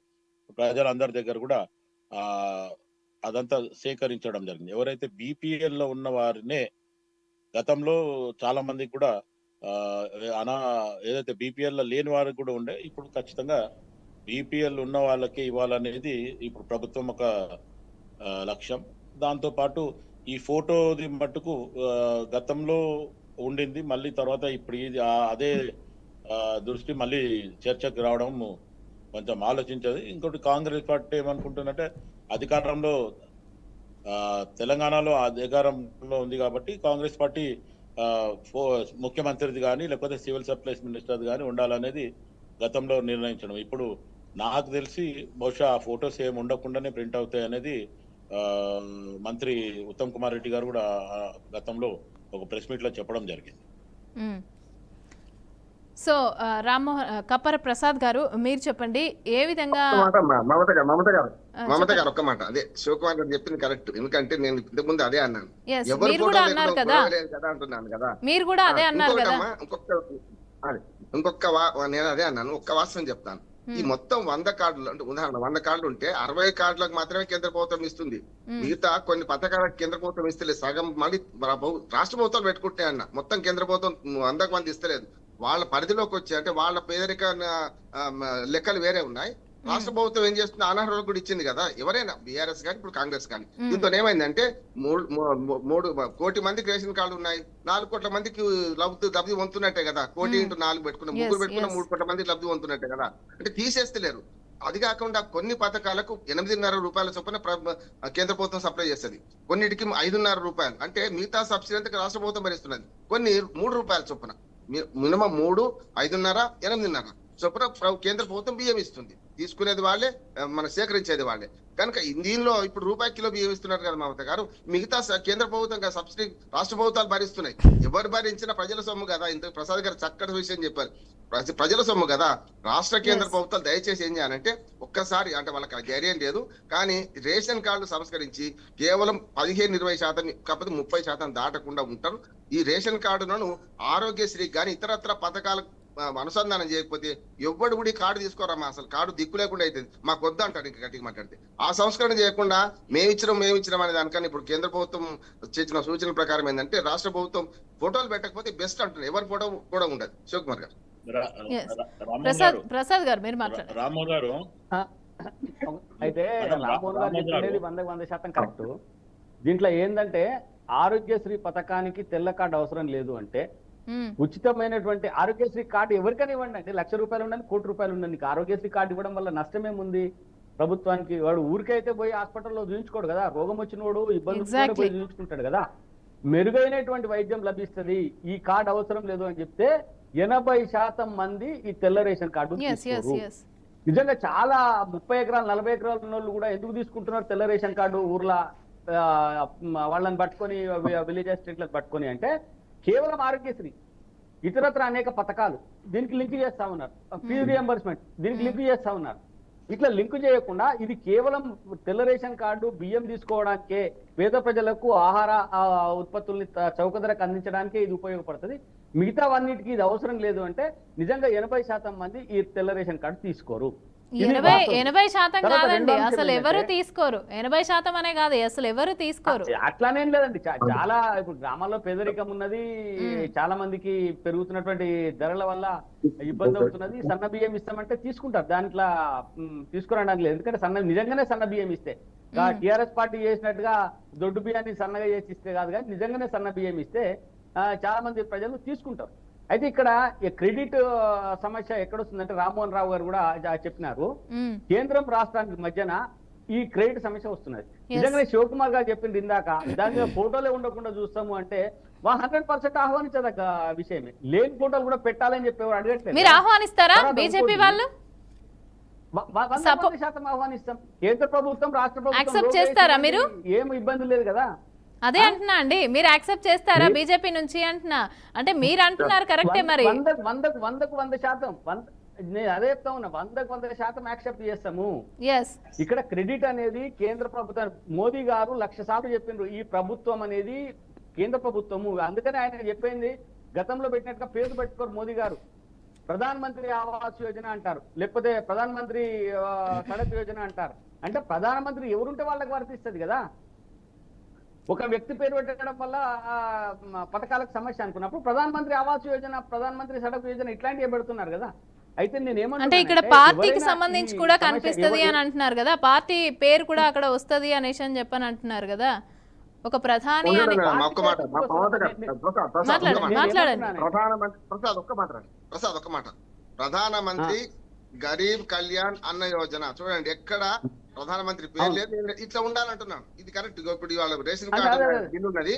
ప్రజలందరి దగ్గర కూడా అదంతా సేకరించడం జరిగింది. ఎవరైతే బీపీఎల్ లో ఉన్న వారినే గతంలో చాలా మందికి కూడా ఏదైతే బీపీఎల్ లో లేని వారికి కూడా ఉండే, ఇప్పుడు ఖచ్చితంగా బీపీఎల్ ఉన్న వాళ్ళకి ఇవ్వాలనేది ఇప్పుడు ప్రభుత్వం ఒక లక్ష్యం. దాంతో పాటు ఈ ఫోటోది మట్టుకు గతంలో ఉండింది, మళ్ళీ తర్వాత ఇప్పుడు ఇది అదే దృష్టి మళ్ళీ చర్చకు రావడం కొంచెం ఆలోచించదు. ఇంకోటి కాంగ్రెస్ పార్టీ ఏమనుకుంటుందంటే అధికారంలో తెలంగాణలో అధికారంలో ఉంది కాబట్టి కాంగ్రెస్ పార్టీ ముఖ్యమంత్రిది కానీ లేకపోతే సివిల్ సప్లైస్ మినిస్టర్ది కానీ ఉండాలనేది గతంలో నిర్ణయించడం. ఇప్పుడు నాకు తెలిసి బహుశా ఆ ఫోటోస్ ఏమి ఉండకుండానే ప్రింట్ అవుతాయి అనేది మంత్రి ఉత్తమ్ కుమార్ రెడ్డి గారు కూడా గతంలో ఒక ప్రెస్ మీట్ లో చెప్పడం జరిగింది. సో రామ్మోహన్ కప్పర ప్రసాద్ గారు, మీరు చెప్పండి ఏ విధంగా. మమత గారు ఒక్క మాట, అదే శివకుమార్ గారు చెప్పింది కరెక్ట్. ఎందుకంటే నేను ఇంతకు ముందు అదే అన్నాను, మీరు కూడా అన్నారు కదా, అంటున్నాను కదా, మీరు కూడా అదే అన్నారు కదా. ఇంకొక నేను అదే అన్నాను, ఒక్క వాస్తవం చెప్తాను. ఈ మొత్తం 100 కార్డులు అంటే ఉదాహరణ 100 కార్డులు ఉంటే 60 కార్డులకు మాత్రమే కేంద్ర ప్రభుత్వం ఇస్తుంది. మిగతా కొన్ని పథకాలకు కేంద్ర ప్రభుత్వం ఇస్తలేదు, సగం మళ్ళీ రాష్ట్ర ప్రభుత్వాలు పెట్టుకుంటే అన్న, మొత్తం కేంద్ర ప్రభుత్వం 100కు 100 ఇస్తలేదు. వాళ్ళ పరిధిలోకి వచ్చి అంటే వాళ్ళ పేదరిక లెక్కలు వేరే ఉన్నాయి. రాష్ట్ర ప్రభుత్వం ఏం చేస్తుంది, అనర్హులకు కూడా ఇచ్చింది కదా, ఎవరైనా బీఆర్ఎస్ కానీ ఇప్పుడు కాంగ్రెస్ కానీ. దీంతో ఏమైందంటే 3 కోటి మందికి రేషన్ కార్డు ఉన్నాయి, 4 కోట్ల మందికి లబ్ధి పొందుతున్నట్టే కదా. 1 కోటి × 4 పెట్టుకున్న 3 పెట్టుకున్న 3 కోట్ల మందికి లబ్ధి పొందుతున్నట్టే కదా. అంటే తీసేస్తలేరు. అది కాకుండా కొన్ని పథకాలకు 8.5 రూపాయల చొప్పున కేంద్ర ప్రభుత్వం సప్లై చేస్తుంది, కొన్నిటికి 5.5 రూపాయలు. అంటే మిగతా సబ్సిడీ అంతా రాష్ట్ర ప్రభుత్వం భరిస్తున్నది. కొన్ని 3 రూపాయల చొప్పున, మినిమం 3, 5.5, 8.5 చొప్పున కేంద్ర ప్రభుత్వం బియ్యం ఇస్తుంది. తీసుకునేది వాళ్ళే, మన సేకరించేది వాళ్ళే. కనుక దీనిలో ఇప్పుడు రూపాయి కిలో బియ్యం ఇస్తున్నారు కదా మమత గారు, మిగతా కేంద్ర ప్రభుత్వం సబ్సిడీ రాష్ట్ర ప్రభుత్వాలు భరిస్తున్నాయి. ఎవరు భరించిన ప్రజల సొమ్ము కదా. ఇంత ప్రసాద్ గారు చక్కటి విషయం చెప్పారు, ప్రజల సొమ్ము కదా. రాష్ట్ర కేంద్ర ప్రభుత్వాలు దయచేసి ఏం చేయాలంటే ఒక్కసారి, అంటే వాళ్ళకి ధైర్యం లేదు కానీ రేషన్ కార్డులు సంస్కరించి కేవలం 15-20% కాకపోతే 30% దాటకుండా ఉంటారు. ఈ రేషన్ కార్డులను ఆరోగ్యశ్రీ కానీ ఇతరత్ర పథకాలకు అనుసంధానం చేయకపోతే ఎవ్వడు కూడా కార్డు తీసుకోరమ్మా. అసలు కార్డు దిక్కు లేకుండా అవుతుంది. మాకు వద్దు అంటారు ఇంకా గట్టిగా మాట్లాడితే. ఆ సంస్కరణ చేయకుండా మేమిచ్చినాం అనే దానికన్నా ఇప్పుడు కేంద్ర ప్రభుత్వం చేసిన సూచనల ప్రకారం ఏంటంటే రాష్ట్ర ప్రభుత్వం ఫోటోలు పెట్టకపోతే బెస్ట్ అంటున్నారు. ఎవరి ఫోటో కూడా ఉండదు. శివకుమార్ గారు. ప్రసాద్ గారు మీరు మాట్లాడారు. రామ్మోహన్ గారు అయితే రామ్మోహన్ గారు చెప్పేది 100% కరెక్ట్. దీంట్లో ఏంటంటే ఆరోగ్యశ్రీ పథకానికి తెల్ల కార్డు అవసరం లేదు అంటే ఉచితమైనటువంటి ఆరోగ్యశ్రీ కార్డు ఎవరికైనా ఇవ్వండి అంటే ₹1,00,000 ఉండండి, ₹1,00,00,000 ఉండండి. ఆరోగ్యశ్రీ కార్డు ఇవ్వడం వల్ల నష్టమేముంది ప్రభుత్వానికి? వాడు ఊరికైతే పోయి హాస్పిటల్లో చూపించుకోడు కదా. రోగం వచ్చినోడు ఇబ్బంది పోయి చూపించుకుంటాడు కదా. మెరుగైనటువంటి వైద్యం లభిస్తుంది, ఈ కార్డు అవసరం లేదు అని చెప్తే 80% మంది ఈ తెల్ల రేషన్ కార్డు తీసుకోరు. నిజంగా చాలా 30 ఎకరాలు 40 ఎకరాలు ఉన్న వాళ్ళు కూడా ఎందుకు తీసుకుంటున్నారు తెల్ల రేషన్ కార్డు ఊర్లో వాళ్ళని పట్టుకొని, విలేజ్ ఎస్టేట్లను పట్టుకొని అంటే కేవలం ఆరోగ్యశ్రీ, ఇతరత్ర అనేక పథకాలు దీనికి లింక్ చేస్తా ఉన్నారు. ఫీజు రియంబర్స్మెంట్ దీనికి లింక్ చేస్తా ఉన్నారు. ఇట్లా లింక్ చేయకుండా ఇది కేవలం తెల్ల రేషన్ కార్డు బియ్యం తీసుకోవడానికే, పేద ప్రజలకు ఆహార ఉత్పత్తుల్ని చౌక ధరకు అందించడానికే ఇది ఉపయోగపడుతుంది. మిగతావన్నిటికీ ఇది అవసరం లేదు అంటే నిజంగా 80% మంది ఈ తెల్ల రేషన్ కార్డు తీసుకోరు. 80% కాదండి, అసలు ఎవరు తీసుకోరు. 80% అనే కాదు, అసలు ఎవరు తీసుకోరు. అట్లానేం లేదండి. చాలా ఇప్పుడు గ్రామాల్లో పేదరికం ఉన్నది, చాలా మందికి పెరుగుతున్నటువంటి ధరల వల్ల ఇబ్బంది అవుతున్నది. సన్న బియ్యం ఇస్తామంటే తీసుకుంటారు, దాంట్లో తీసుకురావడానికి లేదు. ఎందుకంటే నిజంగానే సన్న బియ్యం ఇస్తే, టిఆర్ఎస్ పార్టీ చేసినట్టుగా దొడ్డు బియ్యాన్ని సన్నగా చేసి ఇస్తే కాదు కానీ నిజంగానే సన్న బియ్యం ఇస్తే చాలా మంది ప్రజలు తీసుకుంటారు. అయితే ఇక్కడ క్రెడిట్ సమస్య ఎక్కడొస్తుందంటే రామ్మోహన్ రావు గారు కూడా చెప్పినారు, కేంద్రం రాష్ట్రానికి మధ్యన ఈ క్రెడిట్ సమస్య వస్తున్నది. నిజంగానే శివకుమార్ గారు చెప్పింది ఇందాక, దాని మీద ఫోటోలే ఉండకుండా చూస్తాము అంటే 100% ఆహ్వానించదగ్గ విషయమే. లేని ఫోటోలు కూడా పెట్టాలని చెప్పేవారు అడగట్లేదు. మీరు ఆహ్వానిస్తారా బీజేపీ వాళ్ళు? 100% ఆహ్వానిస్తాం. కేంద్ర ప్రభుత్వం రాష్ట్ర ప్రభుత్వం చేస్తారా? మీరు ఏం ఇబ్బంది లేదు కదా. అదే అంటున్నా అండి, మీరు యాక్సెప్ట్ చేస్తారా బీజేపీ నుంచి అంటున్నా. అంటే మీరు అంటున్నారు కరెక్టే, మరి 100% నేను అదే చెప్తా ఉన్నా, 100% యాక్సెప్ట్ చేస్తాము. ఇక్కడ క్రెడిట్ అనేది కేంద్ర ప్రభుత్వం, మోదీ గారు 1,00,000 సార్లు చెప్పిండ్రు ఈ ప్రభుత్వం అనేది కేంద్ర ప్రభుత్వము. అందుకని ఆయన చెప్పింది గతంలో పెట్టినట్టుగా పేరు పెట్టుకోరు మోదీ గారు. ప్రధాన మంత్రి ఆవాస్ యోజన అంటారు, లేకపోతే ప్రధాన మంత్రి సడక్ యోజన అంటారు. అంటే ప్రధానమంత్రి ఎవరుంటే వాళ్ళకి వర్తిస్తుంది కదా. ఒక వ్యక్తి పేరు పెట్టడం వల్ల పథకాలకు సమస్య అనుకున్నప్పుడు ప్రధానమంత్రి ఆవాస్ యోజన, ప్రధానమంత్రి సడక్ యోజన ఇట్లాంటివి పెడుతున్నారు కదా. అయితే అంటే ఇక్కడ పార్టీకి సంబంధించి కూడా కనిపిస్తుంది అని అంటున్నారు కదా, పార్టీ పేరు కూడా అక్కడ వస్తుంది అనేసి అని చెప్పని అంటున్నారు కదా. ఒక ప్రధాని ప్రధానమంత్రి గరీబ్ కళ్యాణ్ అన్న యోజన చూడండి, ఎక్కడ ప్రధానమంత్రి పేరు లేదు. ఇట్లా ఉండాలంటున్నాను, ఇది కరెక్ట్. ఇప్పుడు వాళ్ళ రేషన్ కార్డు బిల్ ఉన్నది,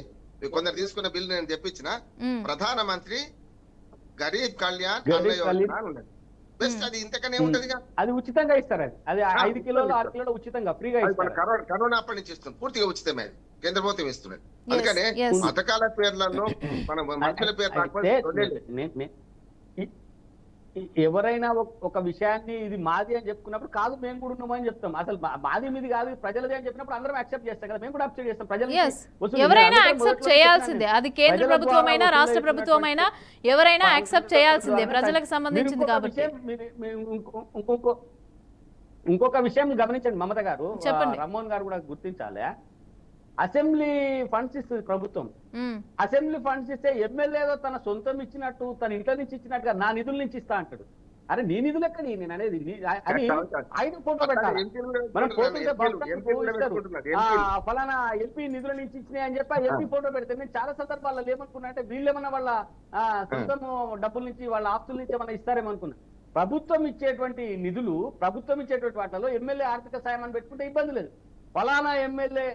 కొందరు తీసుకున్న బిల్ నేను తెప్పించిన, ప్రధానమంత్రి గరీబ్ కళ్యాణ్ అన్న యోజన ఉన్నది. బెస్ట్, అది ఇంతకనే ఉంటది. అది ఉచితంగా ఇస్తారు, అది 5 కిలోలు 6 కిలోలు ఉచితంగా ఫ్రీగా ఇస్తారు. కరోనా అప్పటి నుంచి ఇస్తుంది, పూర్తిగా ఉచితమే, అది కేంద్ర ప్రభుత్వం ఇస్తున్నది. అందుకనే పథకాల పేర్లలో మన మనుషుల పేరు ఎవరైనా ఒక విషయాన్ని ఇది మాది అని చెప్పుకున్నప్పుడు కాదు మేము కూడా ఉన్నామని చెప్తాం. అసలు మాది మీది కాదు ప్రజలది అని చెప్పినప్పుడు అందరం యాక్సెప్ట్ చేస్తాం కదా, మేము కూడా యాక్సెప్ట్ చేస్తాం. ప్రజలు ఎవరైనా యాక్సెప్ట్ చేయాల్సిందే, అది కేంద్ర ప్రభుత్వం అయినా రాష్ట్ర ప్రభుత్వం అయినా ఎవరైనా యాక్సెప్ట్ చేయాల్సిందే, ప్రజలకు సంబంధించింది కాబట్టి. ఇంకొక విషయం గమనించండి మమత గారు, రామ్మోహన్ గారు కూడా గుర్తించాలి. అసెంబ్లీ ఫండ్స్ ఇస్తుంది ప్రభుత్వం. అసెంబ్లీ ఫండ్స్ ఇస్తే ఎమ్మెల్యేలో తన సొంతం ఇచ్చినట్టు, తన ఇంట్లో నుంచి ఇచ్చినట్టుగా నా నిధుల నుంచి ఇస్తా అంటాడు. అరే నీ నిధులు ఎక్కడ నేను అనేది అని ఆయన ఫోటో పెట్టాలి. మనం ఫలానా ఎంపీ నిధుల నుంచి ఇచ్చినాయి అని చెప్పి ఎంపీ ఫోటో పెడితే నేను చాలా సందర్భాల్లో ఏమనుకున్నా అంటే వీళ్ళేమన్నా వాళ్ళ సొంతం డబ్బుల నుంచి వాళ్ళ ఆస్తుల నుంచి ఏమన్నా ఇస్తారేమనుకున్నా. ప్రభుత్వం ఇచ్చేటువంటి నిధులు, ప్రభుత్వం ఇచ్చేటువంటి వాటిలో ఎమ్మెల్యే ఆర్థిక సాయం అని పెట్టుకుంటే ఇబ్బంది లేదు. ఫలానా ఎమ్మెల్యే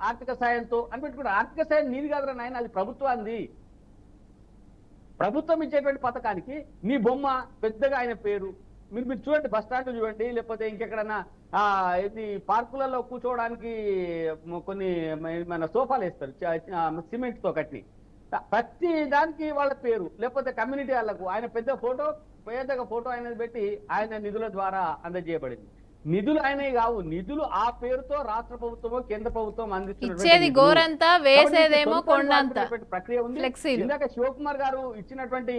ఆర్థిక సాయంతో అని పెట్టుకుంటే ఆర్థిక సాయం నీది కాదురా నాయన, అది ప్రభుత్వాన్ని. ప్రభుత్వం ఇచ్చేటువంటి పథకానికి నీ బొమ్మ పెద్దగా ఆయన పేరు మీరు చూడండి, బస్ స్టాండ్ చూడండి, లేకపోతే ఇంకెక్కడన్నా ఇది పార్కులలో కూర్చోవడానికి కొన్ని మన సోఫాలు వేస్తారు సిమెంట్ తో కట్టి. ప్రతి దానికి వాళ్ళ పేరు, లేకపోతే కమ్యూనిటీ వాళ్ళకు ఆయన పెద్దగా ఫోటో ఆయన పెట్టి ఆయన నిధుల ద్వారా అందజేయబడింది. నిధులు ఆయనవి కావు, నిధులు ఆ పేరుతో రాష్ట్ర ప్రభుత్వమో కేంద్ర ప్రభుత్వం ఇచ్చేది గోరంతా, వేసేదేమో కొండంతా ప్రక్రియ ఉంది. ఫ్లెక్సీలు. ఇందాక శివకుమార్ గారు ఇచ్చినటువంటి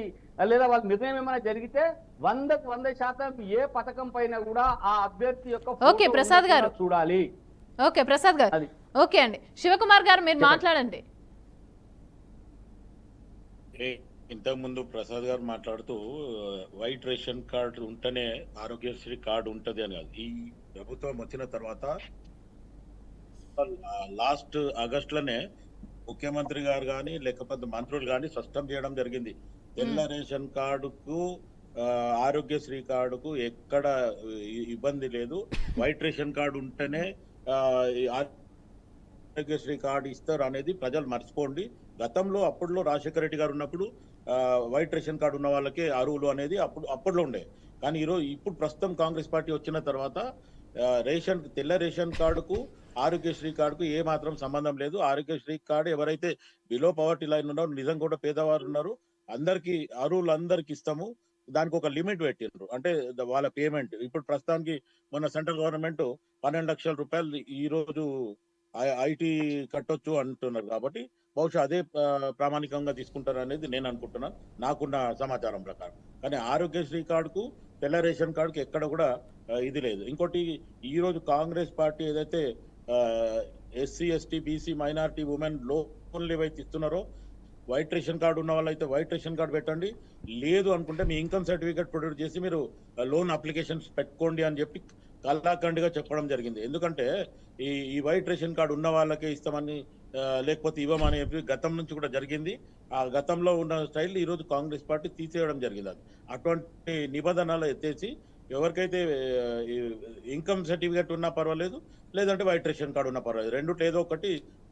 లేదా వాళ్ళ నిర్ణయం ఏమైనా జరిగితే 100% ఏ పథకం పైన కూడా ఆ అభ్యర్థి యొక్క ఓకే ప్రసాద్ గారు చూడాలి. ఓకే ప్రసాద్ గారు, ఓకే అండి. శివకుమార్ గారు మీరు మాట్లాడండి. ఇంతకు ముందు ప్రసాద్ గారు మాట్లాడుతూ వైట్ రేషన్ కార్డు ఉంటేనే ఆరోగ్యశ్రీ కార్డు ఉంటది అని కాదు. ఈ ప్రభుత్వం వచ్చిన తర్వాత లాస్ట్ ఆగస్ట్ లోనే ముఖ్యమంత్రి గారు కానీ లేకపోతే మంత్రులు కానీ స్పష్టం చేయడం జరిగింది. తెల్ల రేషన్ కార్డుకు ఆరోగ్యశ్రీ కార్డుకు ఎక్కడ ఇబ్బంది లేదు, వైట్ రేషన్ కార్డు ఉంటేనే ఆరోగ్యశ్రీ కార్డు ఇస్తారు అనేది ప్రజలు మర్చిపోండి. గతంలో అప్పుడులో రాజశేఖర రెడ్డి గారు ఉన్నప్పుడు వైట్ రేషన్ కార్డు ఉన్న వాళ్ళకే అరువులు అనేది అప్పుడులో ఉండే. కానీ ఇప్పుడు ప్రస్తుతం కాంగ్రెస్ పార్టీ వచ్చిన తర్వాత తెల్ల రేషన్ కార్డుకు ఆరోగ్యశ్రీ కార్డుకు ఏ మాత్రం సంబంధం లేదు. ఆరోగ్యశ్రీ కార్డు ఎవరైతే బిలో పవర్టీ లైన్ ఉన్నారో, నిజంగా కూడా పేదవారు ఉన్నారు, అందరికి అరువులందరికి ఇస్తాము. దానికి ఒక లిమిట్ పెట్టిండ్రు, అంటే వాళ్ళ పేమెంట్. ఇప్పుడు ప్రస్తుతానికి మొన్న సెంట్రల్ గవర్నమెంట్ 12 లక్షల రూపాయలు ఈ రోజు ఐటీ కట్టొచ్చు అంటున్నారు. కాబట్టి బహుశా అదే ప్రామాణికంగా తీసుకుంటారు అనేది నేను అనుకుంటున్నాను, నాకున్న సమాచారం ప్రకారం. కానీ ఆరోగ్యశ్రీ కార్డుకు తెల్ల రేషన్ కార్డుకు ఎక్కడ కూడా ఇది లేదు. ఇంకోటి, ఈ రోజు కాంగ్రెస్ పార్టీ ఏదైతే SC ST BC minority women లోన్లు ఏవైతే ఇస్తున్నారో, వైట్ రేషన్ కార్డు ఉన్న వాళ్ళైతే వైట్ రేషన్ కార్డు పెట్టండి, లేదు అనుకుంటే మీ ఇన్కమ్ సర్టిఫికేట్ ప్రొడ్యూస్ చేసి మీరు లోన్ అప్లికేషన్స్ పెట్టుకోండి అని చెప్పి కల్లాఖండిగా చెప్పడం జరిగింది. ఎందుకంటే ఈ వైట్ రేషన్ కార్డు ఉన్న వాళ్ళకే ఇస్తామని లేకపోతే ఇవ్వమని చెప్పి గతం నుంచి కూడా జరిగింది. ఆ గతంలో ఉన్న స్టైల్ ఈ రోజు కాంగ్రెస్ పార్టీ తీసేయడం జరిగింది. అటువంటి నిబంధనలు ఎత్తేసి ఎవరికైతే ఇన్కమ్ సర్టిఫికేట్ ఉన్నా పర్వాలేదు, లేదంటే వైట్ రేషన్ కార్డు ఉన్నా పర్వాలేదు, రెండుట్లో ఏదో ఒకటి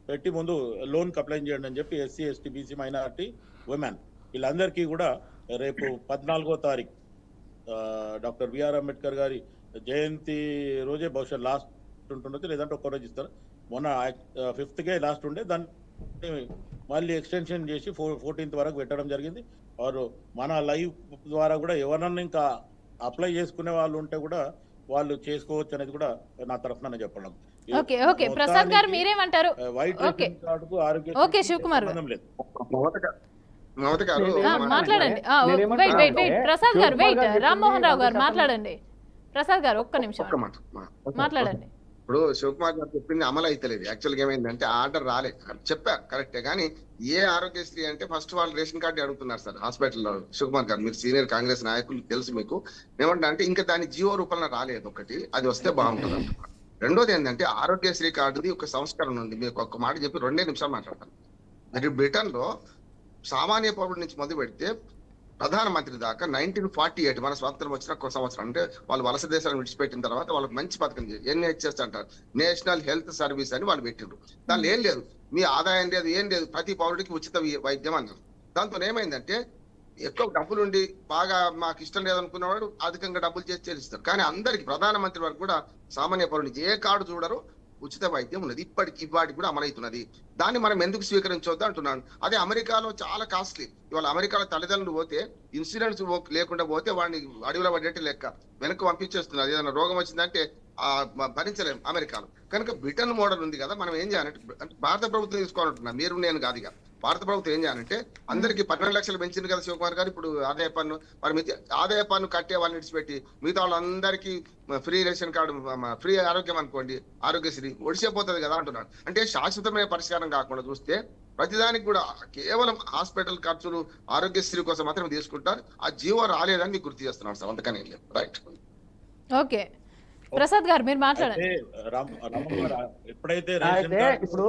పెట్టి ముందు లోన్కి అప్లై చేయండి అని చెప్పి SC ST BC minority women వీళ్ళందరికీ కూడా రేపు 14వ తారీఖు డాక్టర్ బిఆర్ అంబేద్కర్ గారి జయంతి రోజే బహుశా లాస్ట్ ఉంటుండొచ్చు, లేదంటే ఒక్క రోజు ఇస్తారు. మొన్న 5th లాస్ట్ ఉండే, దాన్ని మళ్ళీ ఎక్స్టెన్షన్ చేసి 14th వరకు పెట్టడం జరిగింది. వారు మన లైవ్ ద్వారా కూడా ఎవరన్నా ఇంకా అప్లై చేసుకునే వాళ్ళు ఉంటే కూడా వాళ్ళు చేసుకోవచ్చు అనేది కూడా నా తరఫున చెప్పడం. ఓకే ఓకే ప్రసాద్ గారు మీరేమంటారు? వైట్ రేషన్ కార్డుకు ఆరోగ్య ఓకే శివకుమార్ లేదు. మాట్లాడండి. వెయిట్ ప్రసాద్ గారు, వెయిట్ రామ్మోహన్ రావు గారు మాట్లాడండి. ప్రసాద్ గారు ఒక్క నిమిషం మాట్లాడండి. ఇప్పుడు శివకుమార్ గారు చెప్పింది అమలు అయితలేదు. యాక్చువల్గా ఏమైందంటే ఆర్డర్ రాలేదు, చెప్పారు కరెక్టే. కానీ ఏ ఆరోగ్యశ్రీ అంటే ఫస్ట్ వాళ్ళు రేషన్ కార్డు అడుగుతున్నారు సార్ హాస్పిటల్లో. శివకుమార్ గారు, మీరు సీనియర్ కాంగ్రెస్ నాయకులు తెలుసు మీకు. ఏమంటా అంటే ఇంకా దాని జియో రూపంలో రాలేదు, ఒకటి అది వస్తే బాగుంటుంది అంటున్నారు. రెండోది ఏంటంటే ఆరోగ్యశ్రీ కార్డుది ఒక సంస్కరణ ఉంది. మీకు ఒక్క మాట చెప్పి 2 నిమిషాలు మాట్లాడతాను. మరి బ్రిటన్ లో సామాన్య పౌరుడి నుంచి మొదలు పెడితే ప్రధానమంత్రి దాకా 1948 మన స్వాతంత్రం వచ్చిన ఒక సంవత్సరం, అంటే వాళ్ళు వలస దేశాలను విడిచిపెట్టిన తర్వాత వాళ్ళకి మంచి పథకం NHS అంటారు, నేషనల్ హెల్త్ సర్వీస్ అని వాళ్ళు పెట్టిండ్రు. దానిలో ఏం లేదు, మీ ఆదాయం లేదు, ఏం లేదు, ప్రతి పౌరుడికి ఉచిత వైద్యం అన్నారు. దాంతో ఏమైందంటే ఎక్కువ డబ్బులుండి బాగా మాకు ఇష్టం లేదనుకున్నవాడు అధికంగా డబ్బులు చేసి చెల్లిస్తారు. కానీ అందరికి ప్రధానమంత్రి వరకు కూడా సామాన్య పౌరుడికి ఏ కార్డు చూడరు, ఉచిత వైద్యం ఉన్నది. ఇవాటికి కూడా అమలవుతున్నది. దాన్ని మనం ఎందుకు స్వీకరించవద్దు అంటున్నాను. అదే అమెరికాలో చాలా కాస్ట్లీ. ఇవాళ అమెరికాలో తల్లిదండ్రులు పోతే ఇన్సూరెన్స్ లేకుండా పోతే వాడిని అడవిలో పడేట్టు లెక్క వెనక్కి పంపించేస్తున్నారు. ఏదైనా రోగం వచ్చిందంటే భరించలేము అమెరికాలో. కనుక బ్రిటన్ మోడల్ ఉంది కదా, మనం ఏం చేయాలంటే భారత ప్రభుత్వం తీసుకోవాలంటున్నాం, మీరు నేను కాదు ఇక. భారత ప్రభుత్వం ఏం చేయాలంటే అందరికి 12 లక్షలు పెంచింది కదా శివకుమార్ గారు. ఇప్పుడు ఆదాయ పన్ను ఆదాయ పన్ను కట్టే వాళ్ళని విడిచిపెట్టి మిగతా వాళ్ళందరికీ ఫ్రీ రేషన్ కార్డు, ఫ్రీ ఆరోగ్యం అనుకోండి, ఆరోగ్యశ్రీ ఒడిసిపోతుంది కదా అంటున్నాడు. అంటే శాశ్వతమైన పరిష్కారం కాకుండా చూస్తే ప్రతిదానికి కూడా కేవలం హాస్పిటల్ ఖర్చులు ఆరోగ్యశ్రీ కోసం మాత్రం తీసుకుంటారు. ఆ జీవో రాలేదని మీకు గుర్తు చేస్తున్నాను సార్, అంతకనే లేదు. రైట్, ఓకే ప్రసాద్ గారు మీరు మాట్లాడండి. ఎప్పుడైతే ఇప్పుడు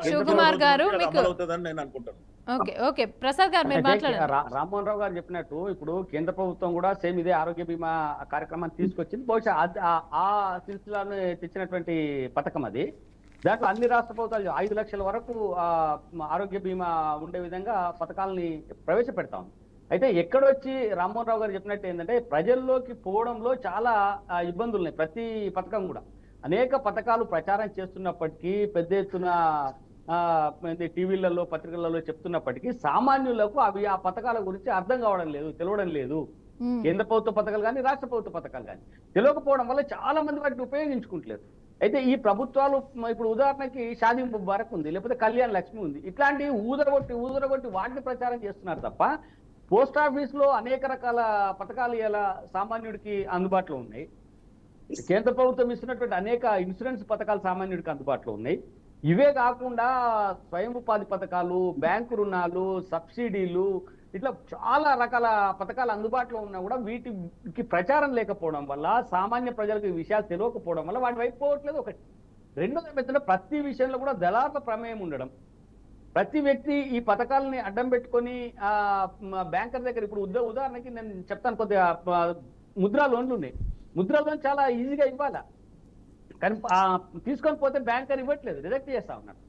శివకుమార్ గారు మీకు నేను అనుకుంటాను. ఓకే ఓకే ప్రసాద్ గారు మీరు మాట్లాడండి. రామ్మోహన్ రావు గారు చెప్పినట్టు ఇప్పుడు కేంద్ర ప్రభుత్వం కూడా సేమ్ ఇదే ఆరోగ్య బీమా కార్యక్రమాన్ని తీసుకొచ్చింది. బహుశా ఆ సిల్సిలాను తెచ్చినటువంటి పథకం అది. దాంట్లో అన్ని రాష్ట్ర ప్రభుత్వాలు 5 లక్షల వరకు ఆరోగ్య బీమా ఉండే విధంగా పథకాలని ప్రవేశపెడతాం. అయితే ఎక్కడొచ్చి రామ్మోహన్ రావు గారు చెప్పినట్టు ఏంటంటే ప్రజల్లోకి పోవడంలో చాలా ఇబ్బందులు ఉన్నాయి. ప్రతి పథకం కూడా అనేక పథకాలు ప్రచారం చేస్తున్నప్పటికీ, పెద్ద ఎత్తున టీవీలలో పత్రికలలో చెప్తున్నప్పటికీ సామాన్యులకు అవి ఆ పథకాల గురించి అర్థం కావడం లేదు, తెలవడం లేదు. కేంద్ర ప్రభుత్వ పథకాలు కానీ రాష్ట్ర ప్రభుత్వ పథకాలు కానీ తెలియకపోవడం వల్ల చాలా మంది వాటిని ఉపయోగించుకుంటలేదు. అయితే ఈ ప్రభుత్వాలు ఇప్పుడు ఉదాహరణకి షాదీ ముబారక్ ఉంది, లేకపోతే కళ్యాణ్ లక్ష్మి ఉంది, ఇట్లాంటివి ఊదరగొట్టి వాటిని ప్రచారం చేస్తున్నారు తప్ప పోస్ట్ ఆఫీస్ లో అనేక రకాల పథకాలు ఇలా సామాన్యుడికి అందుబాటులో ఉన్నాయి. కేంద్ర ప్రభుత్వం ఇస్తున్నటువంటి అనేక ఇన్సూరెన్స్ పథకాలు సామాన్యుడికి అందుబాటులో ఉన్నాయి. ఇవే కాకుండా స్వయం ఉపాధి పథకాలు, బ్యాంకు రుణాలు, సబ్సిడీలు, ఇట్లా చాలా రకాల పథకాలు అందుబాటులో ఉన్నా కూడా వీటికి ప్రచారం లేకపోవడం వల్ల, సామాన్య ప్రజలకు ఈ విషయాలు తెలియకపోవడం వల్ల వాటి వైపు పోవట్లేదు. ఒకటి. రెండోది ఏమైతే ప్రతి విషయంలో కూడా దళారుల ప్రమేయం ఉండడం. ప్రతి వ్యక్తి ఈ పథకాలని అడ్డం పెట్టుకొని బ్యాంకర్ దగ్గర, ఇప్పుడు ఉదాహరణకి నేను చెప్తాను, కొద్దిగా ముద్రా లోన్లు ఉన్నాయి. ముద్రా లోన్ చాలా ఈజీగా ఇవ్వాలా, కానీ తీసుకొని పోతే బ్యాంకర్ ఇవ్వట్లేదు, రిజెక్ట్ చేస్తా ఉన్నాడు.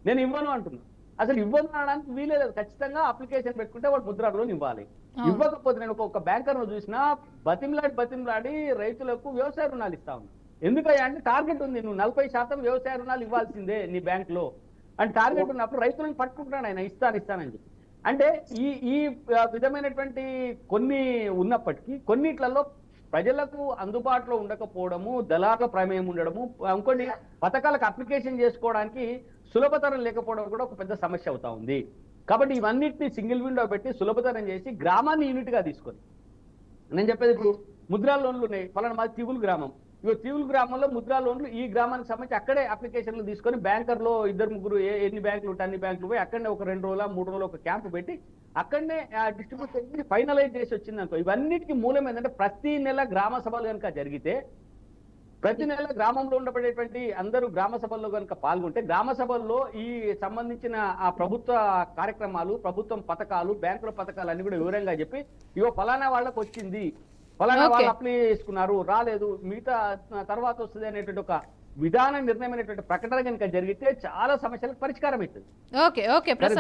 నేను ఇవ్వను అంటున్నాను. అసలు ఇవ్వను అనడానికి వీలే లేదు. ఖచ్చితంగా అప్లికేషన్ పెట్టుకుంటే వాడు ముద్రా లోన్ ఇవ్వాలి. ఇవ్వకపోతే నేను ఒక బ్యాంకర్ ను చూసినా బతిమలాడి రైతులకు వ్యవసాయ రుణాలు ఇస్తా ఉన్నాను. ఎందుకయ్యా అంటే టార్గెట్ ఉంది, నువ్వు 40% వ్యవసాయ రుణాలు ఇవ్వాల్సిందే నీ బ్యాంక్ లో అని టార్గెట్ ఉన్నప్పుడు రైతులను పట్టుకుంటున్నాడు ఆయన, ఇస్తానని చెప్పి. అంటే ఈ విధమైనటువంటి కొన్ని ఉన్నప్పటికీ కొన్నిట్లలో ప్రజలకు అందుబాటులో ఉండకపోవడము, దళారుల ప్రమేయం ఉండడము, ఇంకొన్ని పథకాలకు అప్లికేషన్ చేసుకోవడానికి సులభతరం లేకపోవడం కూడా ఒక పెద్ద సమస్య అవుతా ఉంది. కాబట్టి ఇవన్నిటిని సింగిల్ విండో పెట్టి సులభతరం చేసి గ్రామాన్ని యూనిట్ గా తీసుకొని, నేను చెప్పేది ఇప్పుడు ముద్రా లోన్లు ఉన్నాయి, ఫలానా మాది తిగులు గ్రామం, తిగులు గ్రామంలో ముద్రా లోన్లు ఈ గ్రామానికి సంబంధించి అక్కడే అప్లికేషన్లు తీసుకొని బ్యాంకర్లో 2-3 ఎన్ని బ్యాంకులు ఉంటే అన్ని బ్యాంకులు పోయి అక్కడనే ఒక 2 రోజుల 3 రోజులు ఒక క్యాంపు పెట్టి అక్కడనే డిస్ట్రిబ్యూట్ చేసి ఫైనలైజ్ చేసి వచ్చింది అనుకో. ఇవన్నిటికీ మూలం ఏంటంటే ప్రతి నెల గ్రామ సభలు కనుక జరిగితే, ప్రతి నెల గ్రామంలో ఉండబడేటువంటి అందరూ గ్రామ సభల్లో కనుక పాల్గొంటే, గ్రామ సభల్లో ఈ సంబంధించిన ఆ ప్రభుత్వ కార్యక్రమాలు, ప్రభుత్వం పథకాలు, బ్యాంకుల పథకాలు అన్ని కూడా వివరంగా చెప్పి, ఇగో ఫలానా వాళ్ళకి వచ్చింది, ఫలానా వాళ్ళు అప్లై చేసుకున్నారు, రాలేదు, మిగతా తర్వాత వస్తుంది అనేటువంటి ఒక విధాన నిర్ణయమైనటువంటి ప్రకటన కనుక జరిగితే చాలా సమస్యలకు పరిష్కారం అవుతుంది.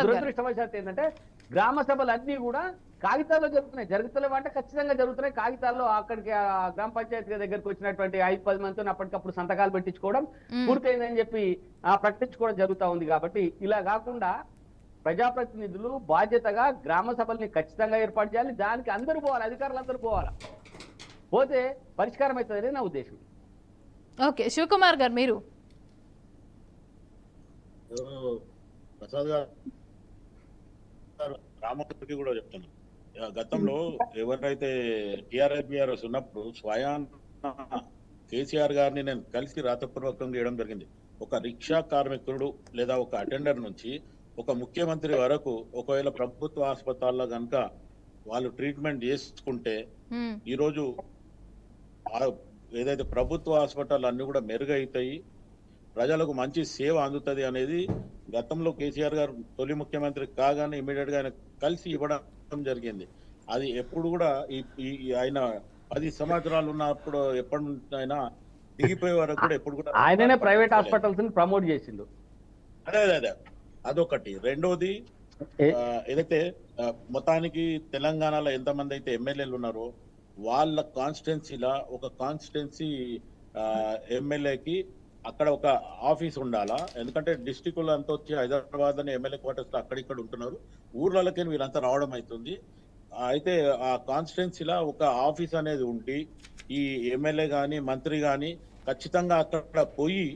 దురదృష్టవశాత్తు ఏంటంటే గ్రామ సభలు అన్ని కూడా కాగితాల్లో జరుగుతలేవు అంటే ఖచ్చితంగా జరుగుతున్నాయి. కాగితాల్లో అక్కడికి గ్రామ పంచాయతీ దగ్గరికి వచ్చినటువంటి 5-10 మందితో అప్పటికప్పుడు సంతకాలు పెట్టించుకోవడం, పూర్తయిందని చెప్పి ప్రకటించుకోవడం జరుగుతూ ఉంది. కాబట్టి ఇలా కాకుండా ప్రజాప్రతినిధులు బాధ్యతగా గ్రామ సభల్ని ఖచ్చితంగా ఏర్పాటు చేయాలి. దానికి అందరూ పోవాలి, అధికారులు అందరూ పోవాలి, పోతే పరిష్కారం అవుతుందని నా ఉద్దేశం. ఓకే, శివకుమార్ గారు మీరు. ప్రసాద్ గారు రామకృష్ణకి కూడా చెప్తాను, గతంలో ఎవరైతే టిఆర్ఎస్ ఉన్నప్పుడు స్వయాన్ కేసీఆర్ గారిని నేను కలిసి రాతపూర్వకంగా చేయడం జరిగింది. ఒక రిక్షా కార్మికుడు లేదా ఒక అటెండర్ నుంచి ఒక ముఖ్యమంత్రి వరకు ఒకవేళ ప్రభుత్వ ఆసుపత్రుల్లో కనుక వాళ్ళు ట్రీట్మెంట్ చేసుకుంటే ఈరోజు ఏదైతే ప్రభుత్వ హాస్పిటల్ అన్ని కూడా మెరుగైతాయి, ప్రజలకు మంచి సేవ అందుతుంది అనేది గతంలో కేసీఆర్ గారు తొలి ముఖ్యమంత్రి కాగానే ఇమీడియట్ గా ఆయన కలిసి ఇవ్వడం జరిగింది. అది ఎప్పుడు కూడా ఆయన 10 సంవత్సరాలు ఉన్నప్పుడు ఎప్పటినైనా దిగిపోయే వరకు కూడా ఎప్పుడు కూడా ఆయననే ప్రైవేట్ హాస్పిటల్స్ ని ప్రమోట్ చేసిండు. అదే అదొకటి. రెండోది ఏదైతే మొత్తానికి తెలంగాణలో ఎంతమంది అయితే ఎమ్మెల్యేలు ఉన్నారో వాళ్ళ కాన్స్టిట్యున్సీలా ఒక కాన్స్టిట్యున్సీ ఎమ్మెల్యేకి అక్కడ ఒక ఆఫీస్ ఉండాలా. ఎందుకంటే డిస్టిక్లో అంతా వచ్చి హైదరాబాద్ అని ఎమ్మెల్యే క్వార్టర్స్ లో అక్కడిక్కడ ఉంటున్నారు, ఊర్లకే వీళ్ళంతా రావడం అవుతుంది. అయితే ఆ కాన్స్టిట్యున్సీలా ఒక ఆఫీస్ అనేది ఉండి ఈ ఎమ్మెల్యే కానీ మంత్రి కానీ ఖచ్చితంగా అక్కడ పోయి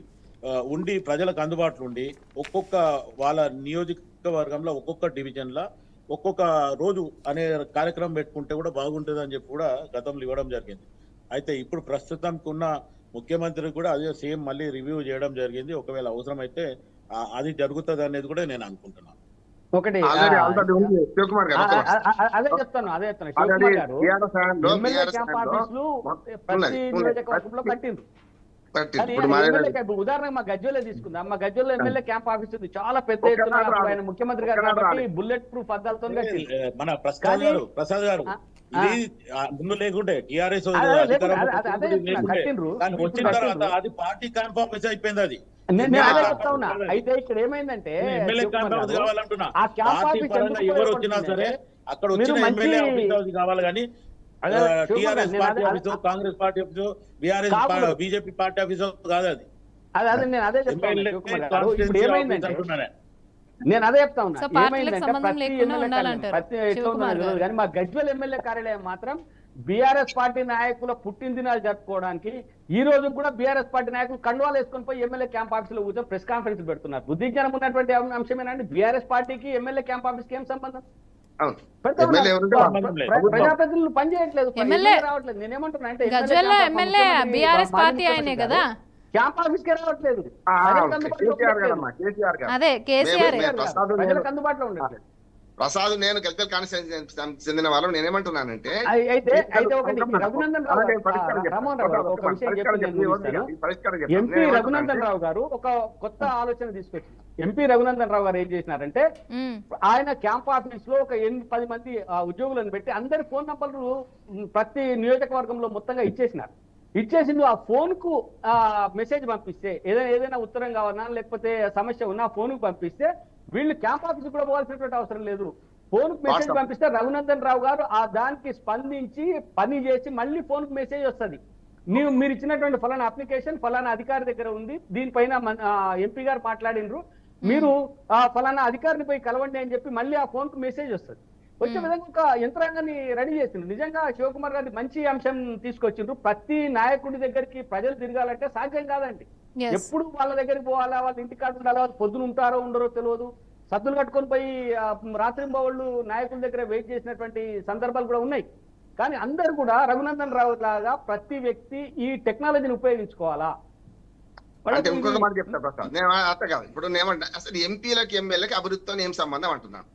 ఉండి ప్రజలకు అందుబాటులో ఉండి ఒక్కొక్క వాళ్ళ నియోజకవర్గంలో ఒక్కొక్క డివిజన్లో ఒక్కొక్క రోజు అనే కార్యక్రమం పెట్టుకుంటే కూడా బాగుంటుంది అని చెప్పి కూడా గతంలో ఇవ్వడం జరిగింది. అయితే ఇప్పుడు ప్రస్తుతానికి ఉన్న ముఖ్యమంత్రి కూడా అదే సేమ్ మళ్ళీ రివ్యూ చేయడం జరిగింది. ఒకవేళ అవసరం అయితే అది జరుగుతుంది అనేది కూడా నేను అనుకుంటున్నాను. ఒకటి అదే చెప్తాను ఉదాహరణకు మా గజ్వేల్లో తీసుకుందాం. మా గజ్వేల్లో ఎమ్మెల్యే క్యాంప్ ఆఫీస్ ఉంది, చాలా పెద్ద ఎత్తున ఆయన ముఖ్యమంత్రి గారు కాబట్టి బుల్లెట్ ప్రూఫ్ అద్దాలతో మన ప్రసాద్ గారు ఇది ముందు లేకుంటే టీఆర్ఎస్ వచ్చిన తర్వాత అది పార్టీ క్యాంప్ ఆఫీస్ అయిపోయింది. అది నేను అదే చెప్తా ఉన్నా. అయితే ఇక్కడ ఏమైందంటే ఎమ్మెల్యే క్యాంప్ ఆఫీస్ కావాలంటున్నా, పార్టీ పరంగా ఎవరు వచ్చినా సరే అక్కడ మీరు వచ్చిన మంచి- ఎమ్మెల్యే ఆఫీస్ హౌస్ కావాలి కానీ అదే శివకుమార్ టిఆర్ఎస్ నేను పార్టీ అదే- office, Congress party office, BRS కాదు. బీజేపీ పార్టీ ఆఫీసు కాదు అది. అదే నేను అదే చెప్తా ఉన్నా ఎమ్మెల్యే శివకుమార్ గారు. కాన్స్టిట్యూన్సీ ఇప్పుడు ఆఫీస్ ఏమైందంటే అంటున్నానే. నేను అదే చెప్తా ఉన్నా సో పార్టీలకు ఏమైందంటే సంబంధం ప్రతి లేకుండా ఎమ్మెల్యే ఉండాలంటారు ప్రతి ఎట్లా ఉందో శివకుమార్ నాకు తెలియదు గారు. కానీ మా గజ్వేల్ ఎమ్మెల్యే కార్యాలయం మాత్రం బీఆర్ఎస్ పార్టీ నాయకుల పుట్టినదినాలు జరుపుకోవడానికి ఈ రోజు కూడా బీఆర్ఎస్ పార్టీ నాయకులు కండువాలు వేసుకొని పోయి ఎమ్మెల్యే క్యాంప్ ఆఫీస్ లో కూర్చొని ప్రెస్ కాన్ఫరెన్స్ పెడుతున్నారు. బుద్ధి జ్ఞానం ఉన్నటువంటి అంశమేనండి. బీఆర్ఎస్ పార్టీకి ఎమ్మెల్యే క్యాంప్ ఆఫీస్ కి ఏం సంబంధం? అవును. పెడతా ఉన్నారు. ఎమ్మెల్యే ఎవరంటే వాళ్ళు. ప్రజాప్రతినిధులు పనిచేయట్లేదు, ఎమ్మెల్యే రావట్లేదు. నేనేమంటున్నా అంటే గజ్వేల్లో ఎమ్మెల్యే బీఆర్ఎస్ పార్టీ ఆయనే కదా, క్యాంప్ ఆఫీస్ కే రావట్లేదు. ఆ, ప్రజలకు అందుబాటులో కేసీఆర్ ఉండట్లేదు. గారమ్మా, కేసీఆర్ గారు. అదే కేసీఆర్ మేము ప్రసాద్ ప్రజలకు అందుబాటులో ఉండట్లేదు. ప్రసాద్ నేను గల్కల్ కాన్స్టిట్యూన్సీ చెందిన వాళ్ళు నేనేమంటున్నానంటే అయితే ఒకటి రఘునందన్ రావు రామోహన్ రావు గారు ఒక విషయం చెప్పి నేను ముగిస్తాను. ఎంపీ రఘునందన్ రావు గారు ఒక కొత్త ఆలోచన తీసుకొచ్చారు. ఎంపీ రఘునందన్ రావు గారు ఏం చేసినారంటే ఆయన క్యాంప్ ఆఫీస్ లో ఒక 8-10 మంది ఉద్యోగులను పెట్టి అందరి ఫోన్ నంబర్లు ప్రతి నియోజకవర్గంలో మొత్తంగా ఇచ్చేసినారు. ఇచ్చేసి నువ్వు ఆ ఫోన్ కు మెసేజ్ పంపిస్తే ఏదైనా ఉత్తరం కావాలన్నా లేకపోతే సమస్య ఉన్నా ఫోన్ కు పంపిస్తే వీళ్ళు క్యాంప్ ఆఫీస్ కూడా పోవాల్సినటువంటి అవసరం లేదు. ఫోన్ కు మెసేజ్ పంపిస్తే రఘునందన్ రావు గారు ఆ దానికి స్పందించి పని చేసి మళ్ళీ ఫోన్ కు మెసేజ్ వస్తుంది. మీరు ఇచ్చినటువంటి ఫలానా అప్లికేషన్ ఫలానా అధికారి దగ్గర ఉంది, దీనిపైన ఎంపీ గారు మాట్లాడినరు, మీరు ఫలానా అధికారిని పోయి కలవండి అని చెప్పి మళ్ళీ ఆ ఫోన్ కు మెసేజ్ వస్తుంది. వచ్చే విధంగా ఒక యంత్రాంగాన్ని రెడీ చేసిండ్రు. నిజంగా శివకుమార్ గారి మంచి అంశం తీసుకొచ్చిండ్రు. ప్రతి నాయకుడి దగ్గరికి ప్రజలు తిరగాలంటే సాధ్యం కాదండి. ఎప్పుడు వాళ్ళ దగ్గరికి పోవాలా, వాళ్ళ ఇంటికాడ ఉండాలా, వాళ్ళు పొద్దున ఉంటారో ఉండరో తెలియదు. సద్దులు కట్టుకొని పోయి రాత్రింబవళ్ళు నాయకుల దగ్గర వెయిట్ చేసినటువంటి సందర్భాలు కూడా ఉన్నాయి. కానీ అందరు కూడా రఘునందన్ రావు లాగా ప్రతి వ్యక్తి ఈ టెక్నాలజీని ఉపయోగించుకోవాలా. అంటే ఇంకొక మాట చెప్తా ప్రసాద్, నేను అర్థం కాదు. ఇప్పుడు నేమంటా అసలు ఎంపీలకి ఎమ్మెల్యేకి అభివృద్ధితో ఏం సంబంధం అంటున్నాను.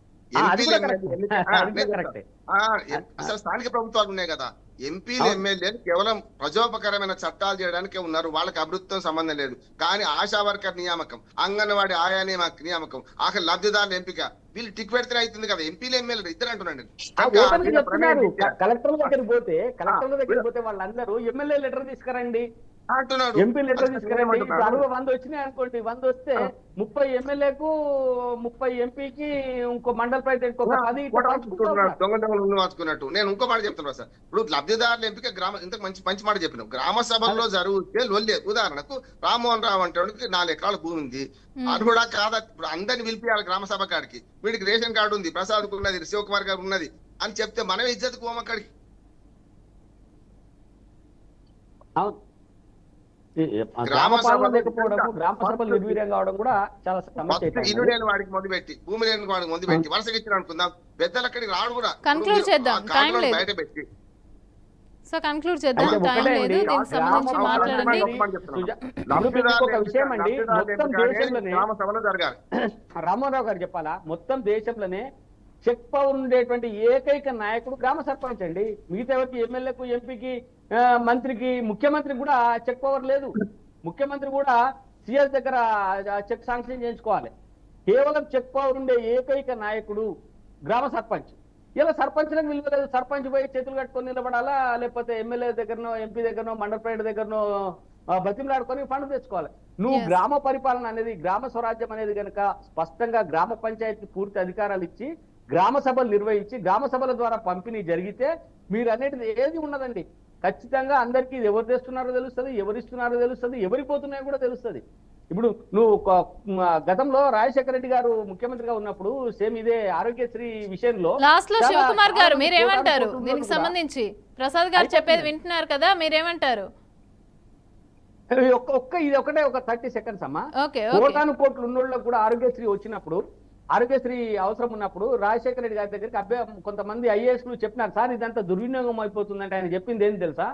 అసలు స్థానిక ప్రభుత్వాలు ఉన్నాయి కదా, ఎంపీలు ఎమ్మెల్యేలు కేవలం ప్రజోపకరమైన చట్టాలు చేయడానికే ఉన్నారు, వాళ్ళకి అభివృద్ధితో సంబంధం లేదు. కానీ ఆశా వర్కర్ నియామకం, అంగన్వాడీ ఆయా నియామకం, ఆఖరి లబ్ధిదారుల ఎంపిక వీళ్ళు టిక్ పెడితే అవుతుంది కదా. ఎంపీలు ఎమ్మెల్యేలు ఇద్దరు అంటున్నాను. కలెక్టర్ల దగ్గర పోతే వాళ్ళందరూ ఎమ్మెల్యే లెటర్ తీసుకురండి అంటున్నాడు, ఎంపీ లెటర్ తీసుకురండి. 100 వచ్చినాయి అనుకోండి, 100 వస్తే 30 ఎమ్మెల్యేకు 30 ఎంపీకి ఇంకో మండల ప్రెసిడెంట్ దొంగలు మార్చుకున్నట్టు. నేను ఇంకో మాట చెప్తున్నాను సార్. ఇప్పుడు లబ్ధిదారుల ఎంపిక ఇంతకు మంచి మాట చెప్పినాం. గ్రామ సభల్లో జరిగితే లొల్లే. ఉదాహరణకు రామ్మోహన్ రావు అంటే 4 ఎకరాల భూమి ఉంది, అది కూడా కాదా, ఇప్పుడు అందరిని పిలిపియాలి గ్రామ సభ కాడికి. వీడికి రేషన్ కార్డు ఉంది, ప్రసాద్ ఉన్నది, శివకుమార్ గారు ఉన్నది అని చెప్తే మనమే ఇజ్జత్ పోం అక్కడికి. గ్రామ సభలు లేకపోవడం, గ్రామ సభలు నిర్వీర్యం కావడం కూడా చాలా సమస్య. ఇల్లు లేని వాడికి మొదలు పెట్టి, భూమి లేని వాడికి మొదలు పెట్టి వరుసగా ఇచ్చిన అనుకుందాం, పెద్దలు అక్కడికి రాడు కూడా. కన్క్లూడ్ చేద్దాం, టైం లేదు. బయట పెట్టి సో కన్క్లూడ్ చేద్దాం, టైం లేదు. దీనికి సంబంధించి మాట్లాడండి. ఒక విషయం అండి, మొత్తం దేశంలోనే గ్రామ సభలో జరగాలి. రామారావు గారు చెప్పాలా, మొత్తం దేశంలోనే చెక్ పవర్ ఉండేటువంటి ఏకైక నాయకుడు గ్రామ సర్పంచ్ అండి. మిగతా ఎవరికి ఎమ్మెల్యేకు, ఎంపీకి, మంత్రికి, ముఖ్యమంత్రికి కూడా చెక్ పవర్ లేదు. ముఖ్యమంత్రి కూడా సీఎస్ దగ్గర చెక్ శాంక్షన్ చేయించుకోవాలి. కేవలం చెక్ పవర్ ఉండే ఏకైక నాయకుడు గ్రామ సర్పంచ్. ఇలా సర్పంచ్లకు విలువలేదు. సర్పంచ్ పోయి చేతులు కట్టుకొని నిలబడాలా, లేకపోతే ఎమ్మెల్యే దగ్గరనో, ఎంపీ దగ్గరనో, మండల ప్రెసిడెంట్ దగ్గరనో బతిమలాడుకొని ఫండ్ తెచ్చుకోవాలి. నువ్వు గ్రామ పరిపాలన అనేది, గ్రామ స్వరాజ్యం అనేది కనుక స్పష్టంగా గ్రామ పంచాయతీ పూర్తి అధికారాలు ఇచ్చి గ్రామ సభలు నిర్వహించి గ్రామ సభల ద్వారా పంపిణీ జరిగితే మీరు అనేది ఏది ఉన్నదండి. ఖచ్చితంగా అందరికీ ఇది ఎవరు తెస్తున్నారో తెలుస్తుంది, ఎవరు ఇస్తున్నారో తెలుస్తుంది, ఎవరి పోతున్నాయో కూడా తెలుస్తుంది. ఇప్పుడు నువ్వు గతంలో రాజశేఖర రెడ్డి గారు ముఖ్యమంత్రిగా ఉన్నప్పుడు సేమ్ ఇదే ఆరోగ్యశ్రీ విషయంలో లాస్ట్ లో శివకుమార్ గారు మీరేమంటారు దీనికి సంబంధించి? ప్రసాద్ గారు చెప్పేది వింటున్నారు కదా, మీరేమంటారు? ఇది ఒకటే ఒక 30 సెకండ్స్ అమ్మా. కోట్లు ఉన్నోళ్ళకు కూడా ఆరోగ్యశ్రీ వచ్చినప్పుడు, ఆరోగ్యశ్రీ అవసరం ఉన్నప్పుడు రాజశేఖర రెడ్డి గారి దగ్గరికి కొంతమంది ఐఏఎస్లు చెప్పినారు, సార్ ఇదంతా దుర్వినియోగం అయిపోతుందంటే ఆయన చెప్పింది ఏంటి తెలుసా?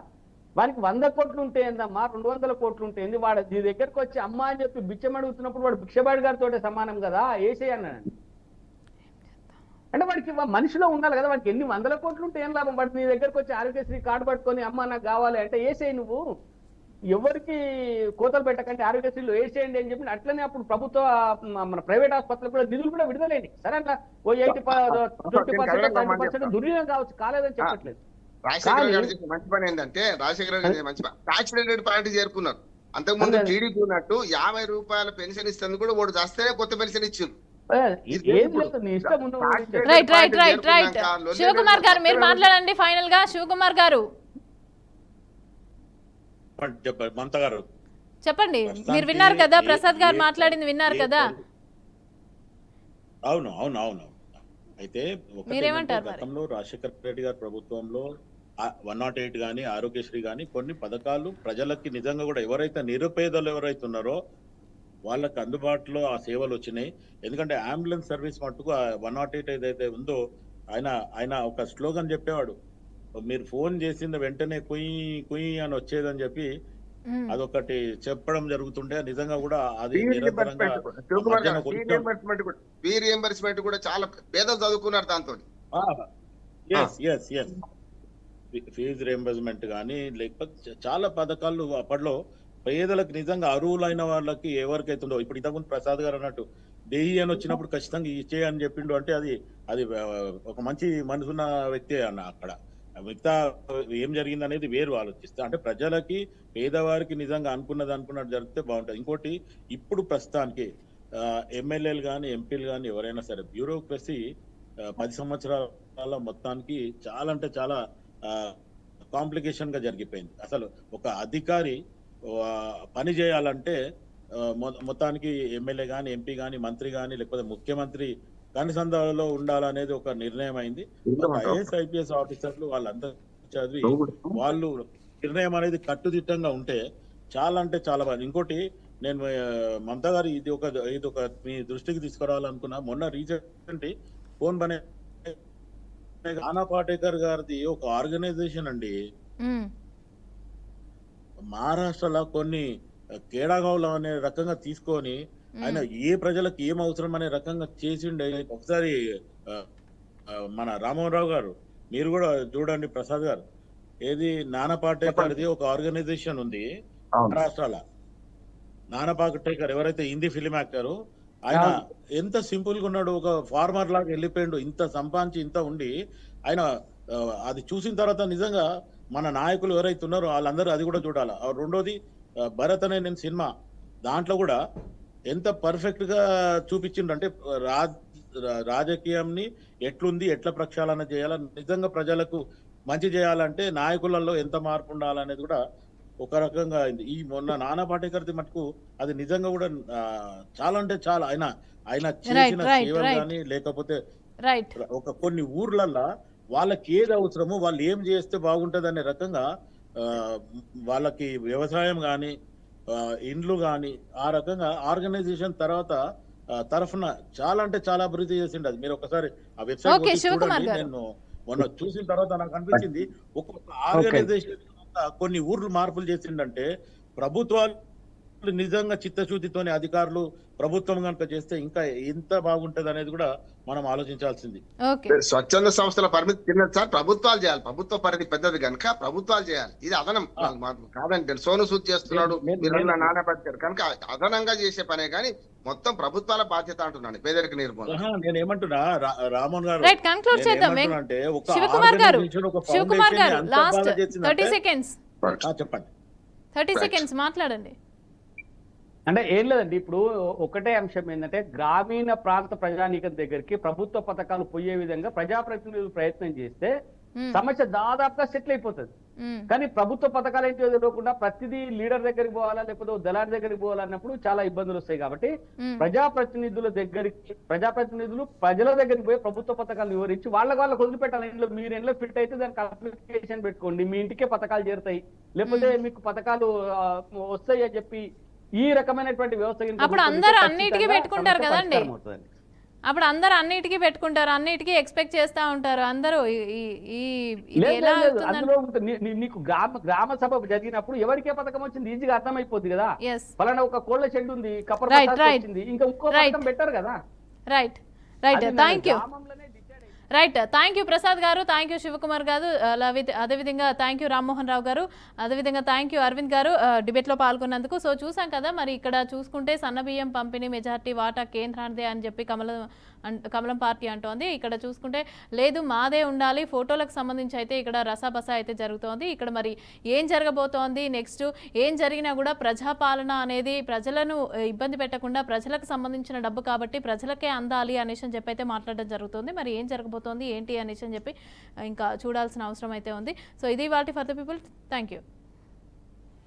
వానికి 100 కోట్లు ఉంటే ఏందమ్మా, 200 కోట్లు ఉంటే ఏంది, వాడు నీ దగ్గరకు వచ్చి అమ్మ అని చెప్పి బిచ్చం అడుగుతున్నప్పుడు వాడు భిక్షబాడి గారితో సమానం కదా, ఏసేయి అన్నాడు. అంటే వాడికి మనిషిలో ఉండాలి కదా, వాడికి ఎన్ని 100 కోట్లు ఉంటే ఏం లాభం? వాడు నీ దగ్గరకు వచ్చి ఆరోగ్యశ్రీ కార్డు పట్టుకొని అమ్మ నాకు కావాలి అంటే ఏసేయి. నువ్వు ఎవరికి కోతలు పెట్టకంటే ఆరోగ్యశ్రీలో వేసేయండి అని చెప్పి అట్లనే అప్పుడు ప్రభుత్వ మన ప్రైవేట్ ఆసుపత్రులు కూడా నిధులు కూడా విడుదలైంది. సరే అట్లా 20% దుర్వినియోగం కావచ్చు, కాలేదని చెప్పట్లేదు. రాజశేఖర గారు చెప్పిన మంచి పని ఏంటంటే, రాజశేఖర గారు మంచి ట్యాక్స్ రిలేటెడ్ పార్టీ చేరుకున్నారు. అంతకుముందు టీడీపీ ఉన్నట్టు 50 రూపాయల పెన్షన్ ఇస్తుంది కూడా ఓటు చేస్తేనే కొత్త పెన్షన్ ఇచ్చింది. ఏం లేదు, నీ ఇష్టం ఉన్న రైట్ శివకుమార్ గారు మీరు మాట్లాడండి ఫైనల్ గా. శివకుమార్ గారు చెప్పండి మంత గారు. చెప్పండి, మీరు విన్నారు కదా, ప్రసాద్ గారు మాట్లాడింది విన్నారు కదా. అవును అవును అవును. అయితే మీరేమంటారు మరి? గతంలో రాజశేఖర రెడ్డి గారి ప్రభుత్వంలో 108 గానీ ఆరోగ్యశ్రీ గానీ కొన్ని పథకాలు ప్రజలకి నిజంగా కూడా ఎవరైతే నిరుపేదలు ఎవరైతే ఉన్నారో వాళ్ళకి అందుబాటులో ఆ సేవలు వచ్చినాయి. ఎందుకంటే అంబులెన్స్ సర్వీస్ మట్టుకు 108 ఏదైతే ఉందో ఆయన ఒక స్లోగన్ చెప్పేవాడు, మీరు ఫోన్ చేసిన వెంటనే కుయ్ కుయ్ అని వచ్చేదని చెప్పి అదొకటి చెప్పడం జరుగుతుండే. నిజంగా కూడా అది నిరంతరంగా ఫీ రియంబర్స్మెంట్ కూడా చాలా పేదలు చదువుకున్నారు దాంతో. ఫీజు రియంబర్స్మెంట్ కానీ లేకపోతే చాలా పథకాలు అప్పట్లో పేదలకు నిజంగా అర్హులైన వాళ్ళకి ఎవరికైతే ఉందో, ఇప్పుడు ఇంతకుముందు ప్రసాద్ గారు అన్నట్టు డెహి అని వచ్చినప్పుడు ఖచ్చితంగా ఇచ్చేయని చెప్పిండు అంటే అది ఒక మంచి మనసున్న వ్యక్తి అన్న. అక్కడ మిగతా ఏం జరిగింది అనేది వేరు ఆలోచిస్తే, అంటే ప్రజలకి పేదవారికి నిజంగా అనుకున్నట్టు జరిగితే బాగుంటుంది. ఇంకోటి ఇప్పుడు ప్రస్తుతానికి ఎమ్మెల్యేలు కానీ ఎంపీలు కానీ ఎవరైనా సరే బ్యూరోక్రసీ 10 సంవత్సరాల మొత్తానికి చాలా అంటే చాలా కాంప్లికేషన్ గా జరిగిపోయింది. అసలు ఒక అధికారి పని చేయాలంటే మొత్తానికి ఎమ్మెల్యే కానీ ఎంపీ కానీ మంత్రి కానీ లేకపోతే ముఖ్యమంత్రి కనుసంధానంలో ఉండాలనేది ఒక నిర్ణయం అయింది. ఐఏఎస్ ఐపీఎస్ ఆఫీసర్లు వాళ్ళందరూ చదివి వాళ్ళు నిర్ణయం అనేది కట్టుదిట్టంగా ఉంటే చాలా అంటే చాలా బాగా. ఇంకోటి నేను మమతా గారు ఇది ఒక మీ దృష్టికి తీసుకురావాలనుకున్నా. మొన్న రీసెంట్ ఫోన్ బనే నానా పాటేకర్ గారిది ఒక ఆర్గనైజేషన్ అండి, మహారాష్ట్రలో కొన్ని కేడాగావులు అనే రకంగా తీసుకొని ఆయన ఏ ప్రజలకు ఏం అవసరం అనే రకంగా చేసిండే. ఒకసారి మన రామోహన్ గారు మీరు కూడా చూడండి, ప్రసాద్ గారు, ఏది నానా పాటేకర్ది ఒక ఆర్గనైజేషన్ ఉంది మహారాష్ట్రలో. నానా పాటేకర్ ఎవరైతే హిందీ ఫిలిం యాక్టర్, ఆయన ఎంత సింపుల్ గా ఉన్నాడు, ఒక ఫార్మర్ లాగా వెళ్ళిపోయిండు. ఇంత సంపాదించి ఇంత ఉండి ఆయన అది చూసిన తర్వాత నిజంగా మన నాయకులు ఎవరైతే ఉన్నారో వాళ్ళందరూ అది కూడా చూడాలి. రెండోది భరత్ అనే నేను సినిమా, దాంట్లో కూడా ఎంత పర్ఫెక్ట్ గా చూపించిండు అంటే రాజకీయంని ఎట్లుంది, ఎట్లా ప్రక్షాళన చేయాల, నిజంగా ప్రజలకు మంచి చేయాలంటే నాయకులలో ఎంత మార్పు ఉండాలనేది కూడా ఒక రకంగా అయింది. ఈ మొన్న నానా పాటేకర్ది మటుకు అది నిజంగా కూడా చాలా అంటే చాలా ఆయన చేసిన సేవలు కానీ లేకపోతే ఒక కొన్ని ఊర్లల్లో వాళ్ళకి ఏది అవసరమో వాళ్ళు ఏం చేస్తే బాగుంటది అనే రకంగా వాళ్ళకి వ్యవసాయం కానీ ఇండ్లు కానీ ఆ రకంగా ఆర్గనైజేషన్ తరఫున చాలా అంటే చాలా అభివృద్ధి చేసిండు. అది మీరు ఒకసారి ఆ వెబ్సైట్ చూడండి. నేను మొన్న చూసిన తర్వాత నాకు అనిపించింది, ఒక్కొక్క ఆర్గనైజేషన్ కొన్ని ఊర్లు మార్పులు చేసిండంటే ప్రభుత్వాలు నిజంగా చిత్తశుద్ధితోని అధికారులు ప్రభుత్వం కనుక చేస్తే ఇంకా ఎంత బాగుంటది అనేది కూడా మనం ఆలోచించాల్సింది. స్వచ్ఛంద సంస్థల పరిమితి చిన్నది సార్, ప్రభుత్వాలు చేయాలి. ప్రభుత్వ పరిధి పెద్దది కనుక ప్రభుత్వాలు చేయాలి. ఇది అదనం కాదండి. సోను సూద్ చేస్తున్నాడు నానా పాటేకర్ కనుక అదనంగా చేసే పనే కానీ మొత్తం ప్రభుత్వాల బాధ్యత అంటున్నాను పేదరిక నిర్మూలన. నేను ఏమంటున్నా రామోహన్ గారు, అంటే చెప్పండి 30 సెకండ్స్ మాట్లాడండి. అంటే ఏం లేదండి, ఇప్పుడు ఒకటే అంశం ఏంటంటే గ్రామీణ ప్రాంత ప్రజానీకం దగ్గరికి ప్రభుత్వ పథకాలు పోయే విధంగా ప్రజాప్రతినిధులు ప్రయత్నం చేస్తే సమస్య దాదాపుగా సెటిల్ అయిపోతుంది. కానీ ప్రభుత్వ పథకాలు ఏంటో తెలియకుండా ప్రతిదీ లీడర్ దగ్గరికి పోవాలా లేకపోతే దళారి దగ్గరికి పోవాలన్నప్పుడు చాలా ఇబ్బందులు వస్తాయి. కాబట్టి ప్రజాప్రతినిధులు ప్రజల దగ్గరికి పోయి ప్రభుత్వ పథకాలు వివరించి వాళ్ళకి వదిలిపెట్టాలి. ఇంట్లో మీరు ఇంట్లో ఫిట్ అయితే దానికి అప్లికేషన్ పెట్టుకోండి, మీ ఇంటికే పథకాలు చేరుతాయి, లేకపోతే మీకు పథకాలు వస్తాయి అని చెప్పి ఈ రకమైనటువంటి వ్యవస్థ అప్పుడు అందరూ అన్నిటికీ పెట్టుకుంటారు కదండి. అప్పుడు అందరూ అన్నిటికీ పెట్టుకుంటారు, అన్నిటికీ ఎక్స్పెక్ట్ చేస్తా ఉంటారు అందరూ. అందులో నీకు గ్రామ సభ జరిగినప్పుడు ఎవరికే పథకం వచ్చింది ఈజీగా అర్థమైపోద్ది కదా. ఫలానా ఒక కోళ్ల షెడ్ ఉంది, కప్పర్ వచ్చింది, ఇంకా ఇంకో పథకం పెట్టారు కదా. Right thank you. Right, thank you Prasad గారు, థ్యాంక్ యూ శివకుమార్ గారు, అదేవిధంగా థ్యాంక్ యూ రామ్మోహన్ రావు గారు, అదేవిధంగా థ్యాంక్ యూ అరవింద్ గారు డిబేట్లో పాల్గొన్నందుకు. సో చూసాం కదా, మరి ఇక్కడ చూసుకుంటే సన్నబియ్యం పంపిణీ మెజార్టీ వాటా కేంద్రానిదే అని చెప్పి కమలం పార్టీ అంటోంది. ఇక్కడ చూసుకుంటే లేదు మాదే ఉండాలి, ఫోటోలకు సంబంధించి అయితే ఇక్కడ రసాబస అయితే జరుగుతోంది. ఇక్కడ మరి ఏం జరగబోతోంది, నెక్స్ట్ ఏం జరిగినా కూడా ప్రజాపాలన అనేది ప్రజలను ఇబ్బంది పెట్టకుండా ప్రజలకు సంబంధించిన డబ్బు కాబట్టి ప్రజలకే అందాలి అనేసి అని చెప్పి అయితే మాట్లాడడం జరుగుతుంది. మరి ఏం జరగబోతోంది ఏంటి అనేసి అని చెప్పి ఇంకా చూడాల్సిన అవసరం అయితే ఉంది. సో ఇది వాటి for the people. Thank you.